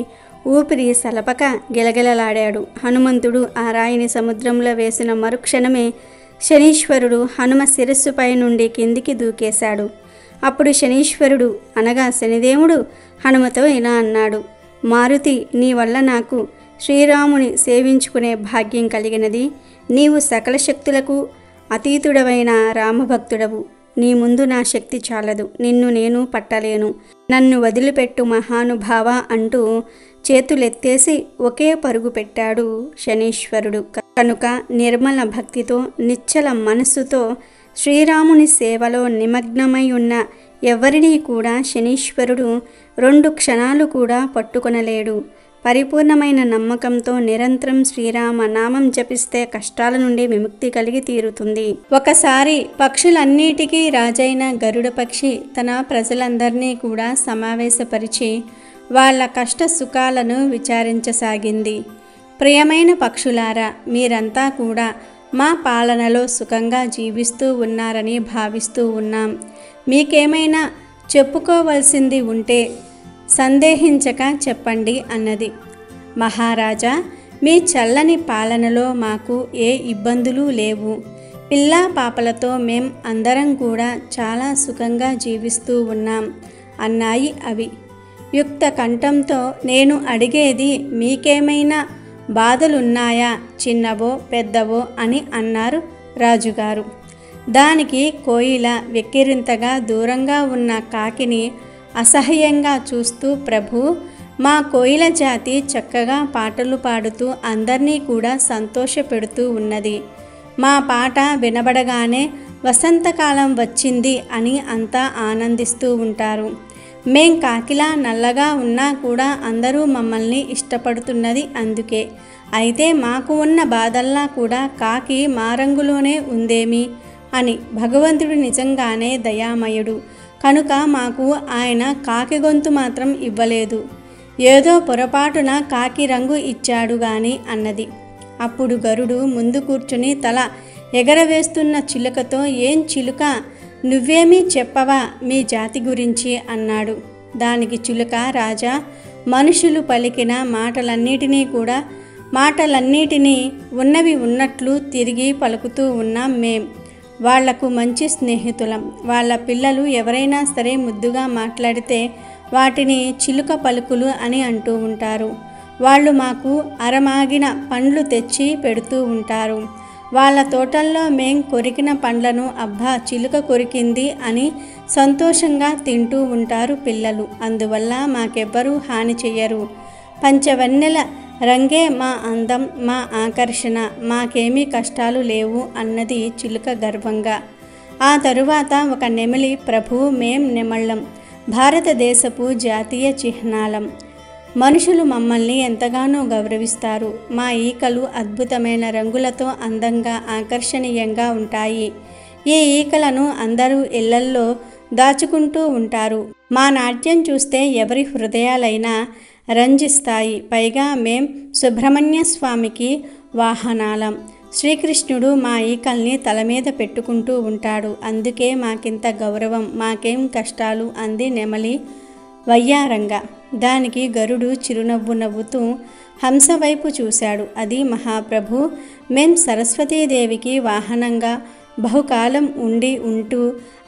ఊపిరి సలపక గిలగిలలాడాడు. హనుమంతుడు ఆ రాయిని సముద్రంలో వేసిన మరుక్షణమే శనీశ్వరుడు హనుమ శిరస్సుపై నుండి కిందికి దూకేశాడు. అప్పుడు శనీశ్వరుడు అనగా శనిదేవుడు హనుమతో ఇలా అన్నాడు, మారుతి, నీ వల్ల నాకు శ్రీరాముని సేవించుకునే భాగ్యం కలిగినది. నీవు సకల శక్తులకు అతీతుడవైన రామభక్తుడవు. నీ ముందు నా శక్తి చాలదు, నిన్ను నేను పట్టలేను, నన్ను వదిలిపెట్టు మహానుభావ అంటూ చేతులెత్తేసి ఒకే పరుగు పెట్టాడు శనీశ్వరుడు. కనుక నిర్మల భక్తితో నిశ్చల మనస్సుతో శ్రీరాముని సేవలో నిమగ్నమై ఉన్న ఎవరినీ కూడా శనీశ్వరుడు 2 క్షణాలు కూడా పట్టుకొనలేడు. పరిపూర్ణమైన నమ్మకంతో నిరంతరం శ్రీరామ నామం జపిస్తే కష్టాల నుండి విముక్తి కలిగి తీరుతుంది. ఒకసారి పక్షులన్నిటికీ రాజైన గరుడ పక్షి తన ప్రజలందరినీ కూడా సమావేశపరిచి వాళ్ళ కష్ట సుఖాలను విచారించసాగింది. ప్రియమైన పక్షులారా, మీరంతా కూడా మా పాలనలో సుఖంగా జీవిస్తూ ఉన్నారని భావిస్తూ ఉన్నాం. మీకేమైనా చెప్పుకోవలసింది ఉంటే సందేహించక చెప్పండి అన్నది. మహారాజా, మీ చల్లని పాలనలో మాకు ఏ ఇబ్బందులు లేవు. పిల్లా పాపలతో మేం అందరం కూడా చాలా సుఖంగా జీవిస్తూ ఉన్నాం అన్నాయి అవి. యుక్త కంఠంతో, నేను అడిగేది మీకేమైనా బాధలున్నాయా, చిన్నవో పెద్దవో అని అన్నారు రాజుగారు. దానికి కోయిల వెక్కిరింతగా దూరంగా ఉన్న కాకిని అసహ్యంగా చూస్తూ, ప్రభు, మా కోయిల జాతి చక్కగా పాటలు పాడుతూ అందరినీ కూడా సంతోషపెడుతూ ఉన్నది. మా పాట వినబడగానే వసంతకాలం వచ్చింది అని అంతా ఆనందిస్తూ ఉంటారు. మేం కాకిలా నల్లగా ఉన్నా కూడా అందరూ మమ్మల్ని ఇష్టపడుతున్నది అందుకే. అయితే మాకు ఉన్న బాధల్లా కూడా కాకి మా రంగులోనే ఉందేమి అని. భగవంతుడు నిజంగానే దయామయుడు కనుక మాకు ఆయన కాకి గొంతు మాత్రం ఇవ్వలేదు, ఏదో పొరపాటున కాకి రంగు ఇచ్చాడు గాని అన్నది. అప్పుడు గరుడు ముందు కూర్చుని తల ఎగరవేస్తున్న చిలుకతో, ఏం చిలుక, నువ్వేమీ చెప్పవా మీ జాతి గురించి అన్నాడు. దానికి చిలుక, రాజా, మనుషులు పలికిన మాటలన్నిటినీ ఉన్నవి ఉన్నట్లు తిరిగి పలుకుతూ ఉన్నాం మేం. వాళ్లకు మంచి స్నేహితులం. వాళ్ళ పిల్లలు ఎవరైనా సరే ముద్దుగా మాట్లాడితే వాటిని చిలుక పలుకులు అని అంటూ ఉంటారు. వాళ్ళు మాకు అరమాగిన పండ్లు తెచ్చి పెడుతూ ఉంటారు. వాళ్ళ తోటల్లో మేం కొరికిన పండ్లను అబ్బా చిలుక కొరికింది అని సంతోషంగా తింటూ ఉంటారు పిల్లలు. అందువల్ల మాకెవ్వరూ హాని చెయ్యరు. పంచవన్నెల రంగే మా అందం, మా ఆకర్షణ, మాకేమీ కష్టాలు లేవు అన్నది చిలుక గర్వంగా. ఆ తరువాత ఒక నెమలి, ప్రభు, మేం నెమళ్ళం, భారతదేశపు జాతీయ చిహ్నాలం. మనుషులు మమ్మల్ని ఎంతగానో గౌరవిస్తారు. మా ఈకలు అద్భుతమైన రంగులతో అందంగా ఆకర్షణీయంగా ఉంటాయి. ఈ ఈకలను అందరూ ఇళ్లల్లో దాచుకుంటూ ఉంటారు. మా నాట్యం చూస్తే ఎవరి హృదయాలైనా రంజిస్తాయి. పైగా మేం సుబ్రహ్మణ్య స్వామికి వాహనాలం. శ్రీకృష్ణుడు మా ఈకల్ని తల మీద పెట్టుకుంటూ ఉంటాడు. అందుకే మాకింత గౌరవం, మాకేం కష్టాలు అంది నెమలి వయ్యారంగా. దానికి గరుడు చిరునవ్వు నవ్వుతూ హంస వైపు చూశాడు. అది మహాప్రభు, మేం సరస్వతీదేవికి వాహనంగా బహుకాలం ఉంటూ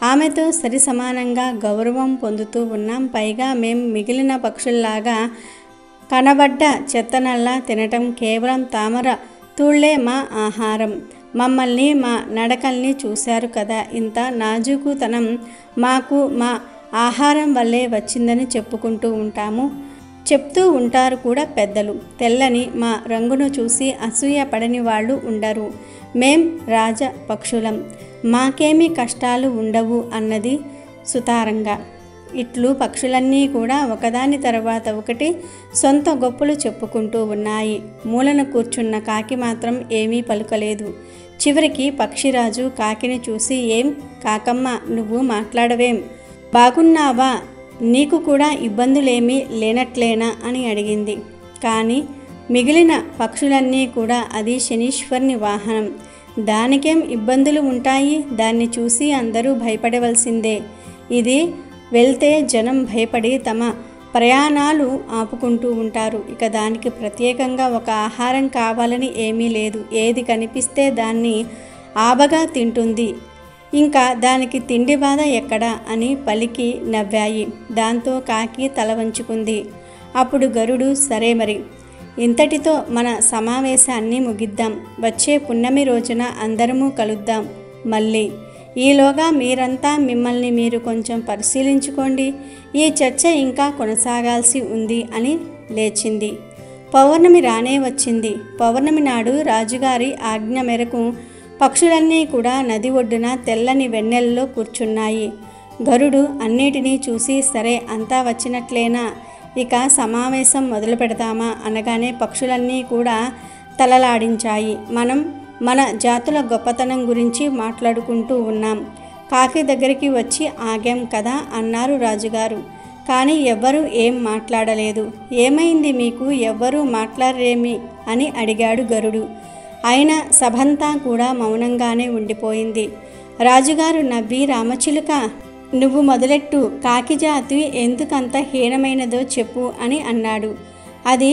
ఆమెతో సరి సమానంగా గౌరవం పొందుతూ ఉన్నాం. పైగా మేం మిగిలిన పక్షుల్లాగా కనబడ్డ చెత్తనల్లా తినటం, కేవలం తామర తూళ్లే మా ఆహారం. మమ్మల్ని, మా నడకల్ని చూశారు కదా, ఇంత నాజూకుతనం మాకు మా ఆహారం వల్లే వచ్చిందని చెప్పుకుంటూ చెప్తూ ఉంటారు కూడా పెద్దలు. తెల్లని మా రంగును చూసి అసూయ పడని వాళ్ళు ఉండరు. మేం రాజ పక్షులం, మాకేమీ కష్టాలు ఉండవు అన్నది సుతారంగా. ఇట్లు పక్షులన్నీ కూడా ఒకదాని తర్వాత ఒకటి సొంత గొప్పలు చెప్పుకుంటూ ఉన్నాయి. మూలన కూర్చున్న కాకి మాత్రం ఏమీ పలుకలేదు. చివరికి పక్షిరాజు కాకిని చూసి, ఏం కాకమ్మ, నువ్వు మాట్లాడవేం, బాగున్నావా, నీకు కూడా ఇబ్బందులేమీ లేనట్లేనా అని అడిగింది. కానీ మిగిలిన పక్షులన్నీ కూడా అది శనీశ్వరుని వాహనం, దానికేం ఇబ్బందులు ఉంటాయి, దాన్ని చూసి అందరూ భయపడవలసిందే. ఇది వెళ్తే జనం భయపడి తమ ప్రయాణాలు ఆపుకుంటూ ఉంటారు. ఇక దానికి ప్రత్యేకంగా ఒక ఆహారం కావాలని ఏమీ లేదు. ఏది కనిపిస్తే దాన్ని ఆబగా తింటుంది. ఇంకా దానికి తిండి బాధ ఎక్కడా అని పలికి నవ్వాయి. దాంతో కాకి తల వంచుకుంది. అప్పుడు గరుడు, సరే మరి ఇంతటితో మన సమావేశాన్ని ముగిద్దాం. వచ్చే పున్నమి రోజున అందరము కలుద్దాం మళ్ళీ. ఈలోగా మీరంతా మిమ్మల్ని మీరు కొంచెం పరిశీలించుకోండి. ఈ చర్చ ఇంకా కొనసాగాల్సి ఉంది అని లేచింది. పౌర్ణమి రానే వచ్చింది. పౌర్ణమి నాడు రాజుగారి ఆజ్ఞ మేరకు పక్షులన్నీ కూడా నది ఒడ్డున తెల్లని వెన్నెల్లో కూర్చున్నాయి. గరుడు అన్నిటినీ చూసి, సరే అంతా వచ్చినట్లేనా, ఇక సమావేశం మొదలు పెడతామా అనగానే పక్షులన్నీ కూడా తలలాడించాయి. మనం మన జాతుల గొప్పతనం గురించి మాట్లాడుకుంటూ ఉన్నాం. కాకి దగ్గరికి వచ్చి ఆగాం కదా అన్నారు రాజుగారు. కానీ ఎవ్వరూ ఏం మాట్లాడలేదు. ఏమైంది మీకు, ఎవ్వరూ మాట్లాడరేమి అని అడిగాడు గరుడు. అయినా సభంతా కూడా మౌనంగానే ఉండిపోయింది. రాజుగారు నవ్వి, రామచిలుక నువ్వు మొదలెట్టు, కాకి జాతి ఎందుకంత హీనమైనదో చెప్పు అని అన్నాడు. అది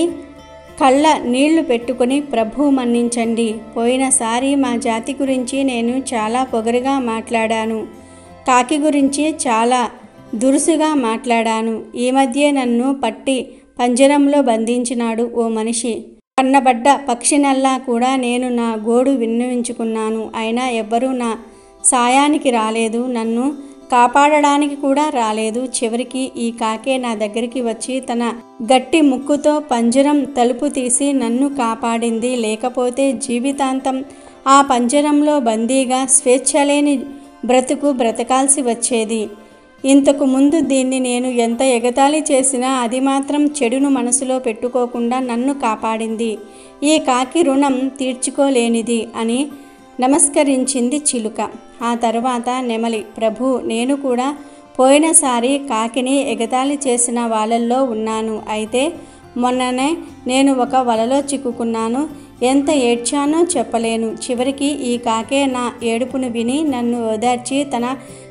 కళ్ళ నీళ్లు పెట్టుకుని, ప్రభు మన్నించండి, పోయినసారి మా జాతి గురించి నేను చాలా పొగరుగా మాట్లాడాను. కాకి గురించి చాలా దురుసుగా మాట్లాడాను. ఈ మధ్య నన్ను పట్టి పంజరంలో బంధించినాడు ఓ మనిషి. కన్నబడ్డ పక్షినల్లా కూడా నేను నా గోడు విన్నవించుకున్నాను. అయినా ఎవ్వరూ నా సాయానికి రాలేదు, నన్ను కాపాడడానికి కూడా రాలేదు. చివరికి ఈ కాకే నా దగ్గరికి వచ్చి తన గట్టి ముక్కుతో పంజరం తలుపు తీసి నన్ను కాపాడింది. లేకపోతే జీవితాంతం ఆ పంజరంలో బందీగా స్వేచ్ఛలేని బ్రతుకు బ్రతకాల్సి వచ్చేది. ఇంతకు ముందు దీన్ని నేను ఎంత ఎగతాళి చేసినా అది మాత్రం చెడును మనసులో పెట్టుకోకుండా నన్ను కాపాడింది. ఈ కాకి రుణం తీర్చుకోలేనిది అని నమస్కరించింది చిలుక. ఆ తర్వాత నెమలి, ప్రభు నేను కూడా పోయినసారి కాకిని ఎగతాళి చేసిన వాళ్ళల్లో ఉన్నాను. అయితే మొన్ననే నేను ఒక వలలో చిక్కుకున్నాను. ఎంత ఏడ్చానో చెప్పలేను. చివరికి ఈ కాకే నా ఏడుపును విని నన్ను ఓదార్చి తన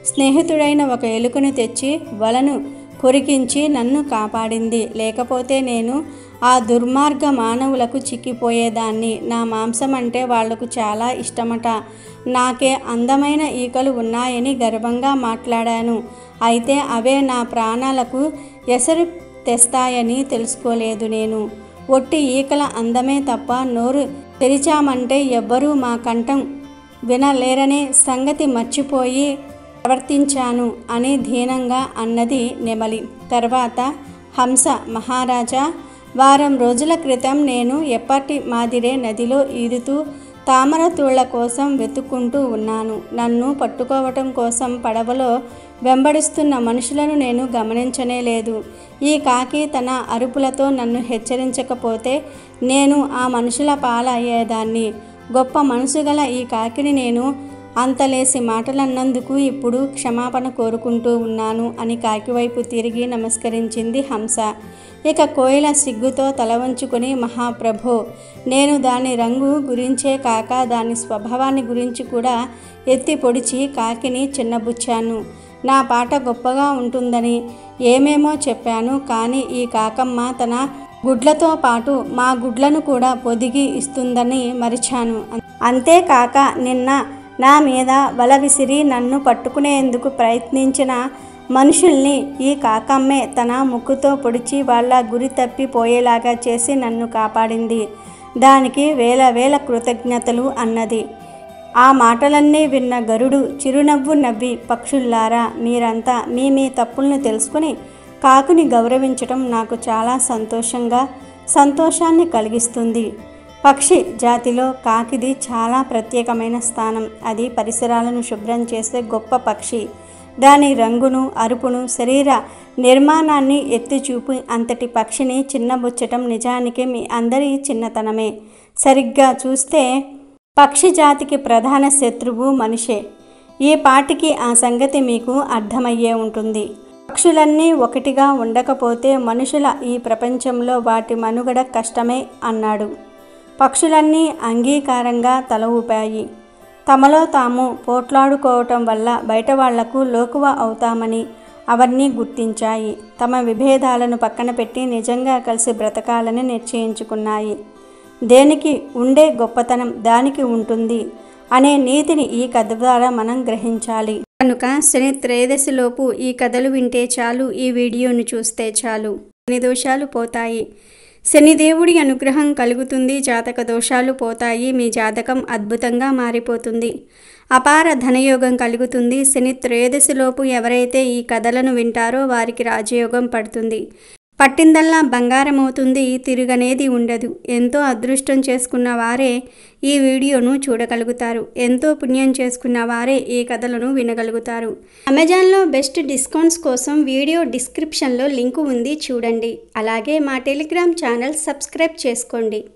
స్నేహితుడైన ఒక ఎలుకను తెచ్చి వలను కొరికించి నన్ను కాపాడింది. లేకపోతే నేను ఆ దుర్మార్గ మానవులకు చిక్కిపోయేదాన్ని. నా మాంసం అంటే వాళ్లకు చాలా ఇష్టమట. నాకే అందమైన ఈకలు ఉన్నాయని గర్వంగా మాట్లాడాను. అయితే అవే నా ప్రాణాలకు ఎసరు తెస్తాయని తెలుసుకోలేదు నేను. ఒట్టి ఈకల అందమే తప్ప నోరు తెరిచామంటే ఎవ్వరూ మా కంఠం వినలేరనే సంగతి మర్చిపోయి ప్రవర్తించాను అని దీనంగా అన్నది నెమలి. తర్వాత హంస, మహారాజా, వారం రోజుల క్రితం నేను ఎప్పటి మాదిరే నదిలో ఈదుతూ తామర తూళ్ల కోసం వెతుక్కుంటూ ఉన్నాను. నన్ను పట్టుకోవటం కోసం పడవలో వెంబడిస్తున్న మనుషులను నేను గమనించనే లేదు. ఈ కాకి తన అరుపులతో నన్ను హెచ్చరించకపోతే నేను ఆ మనుషుల పాలయ్యేదాన్ని. గొప్ప మనసు గల ఈ కాకిని నేను అంతలేసి మాటలన్నందుకు ఇప్పుడు క్షమాపణ కోరుకుంటూ ఉన్నాను అని కాకి వైపు తిరిగి నమస్కరించింది హంస. ఇక కోయిల సిగ్గుతో తల వంచుకొని, మహాప్రభో, నేను దాని రంగు గురించే కాక దాని స్వభావాన్ని గురించి కూడా ఎత్తి పొడిచి కాకిని చిన్నబుచ్చాను. నా పాట గొప్పగా ఉంటుందని ఏమేమో చెప్పాను. కానీ ఈ కాకమ్మ తన గుడ్లతో పాటు మా గుడ్లను కూడా పొదిగి ఇస్తుందని మరిచాను. అంతేకాక నిన్న నా మీద వల విసిరి నన్ను పట్టుకునేందుకు ప్రయత్నించిన మనుషుల్ని ఈ కాకమ్మే తన ముక్కుతో పొడిచి వాళ్ళ గురి తప్పిపోయేలాగా చేసి నన్ను కాపాడింది. దానికి వేల వేల కృతజ్ఞతలు అన్నది. ఆ మాటలన్నీ విన్న గరుడు చిరునవ్వు నవ్వి, పక్షుల్లారా, మీరంతా మీ మీ తప్పులను తెలుసుకుని కాకుని గౌరవించటం నాకు చాలా సంతోషాన్ని కలిగిస్తుంది. పక్షి జాతిలో కాకిది చాలా ప్రత్యేకమైన స్థానం. అది పరిసరాలను శుభ్రం చేసే గొప్ప పక్షి. దాని రంగును, అరుపును, శరీర నిర్మాణాన్ని ఎత్తి చూపి అంతటి పక్షిని చిన్నబుచ్చటం నిజానికి మీ అందరి చిన్నతనమే. సరిగ్గా చూస్తే పక్షి జాతికి ప్రధాన శత్రువు మనిషే. ఈ పాటికి ఆ సంగతి మీకు అర్థమయ్యే ఉంటుంది. పక్షులన్నీ ఒకటిగా ఉండకపోతే మనుషుల ఈ ప్రపంచంలో వాటి మనుగడ కష్టమే అన్నాడు. పక్షులన్నీ అంగీకారంగా తల ఊపాయి. తమలో తాము పోట్లాడుకోవటం వల్ల బయట వాళ్లకు లోకువ అవుతామని అవన్నీ గుర్తించాయి. తమ విభేదాలను పక్కన పెట్టి నిజంగా కలిసి బ్రతకాలని నిశ్చయించుకున్నాయి. దేనికి ఉండే గొప్పతనం దానికి ఉంటుంది అనే నీతిని ఈ కథ ద్వారా మనం గ్రహించాలి. కనుక శని త్రయోదశిలోపు ఈ కథలు వింటే చాలు, ఈ వీడియోను చూస్తే చాలు. శని దోషాలు పోతాయి. శనిదేవుడి అనుగ్రహం కలుగుతుంది. జాతక దోషాలు పోతాయి. మీ జాతకం అద్భుతంగా మారిపోతుంది. అపార ధనయోగం కలుగుతుంది. శని త్రయోదశిలోపు ఎవరైతే ఈ కథలను వింటారో వారికి రాజయోగం పడుతుంది. పట్టిందల్లా బంగారం అవుతుంది. తిరుగనేది ఉండదు. ఎంతో అదృష్టం చేసుకున్న వారే ఈ వీడియోను చూడగలుగుతారు. ఎంతో పుణ్యం చేసుకున్న వారే ఈ కథలను వినగలుగుతారు. అమెజాన్లో బెస్ట్ డిస్కౌంట్స్ కోసం వీడియో డిస్క్రిప్షన్లో లింకు ఉంది, చూడండి. అలాగే మా టెలిగ్రామ్ ఛానల్ సబ్స్క్రైబ్ చేసుకోండి.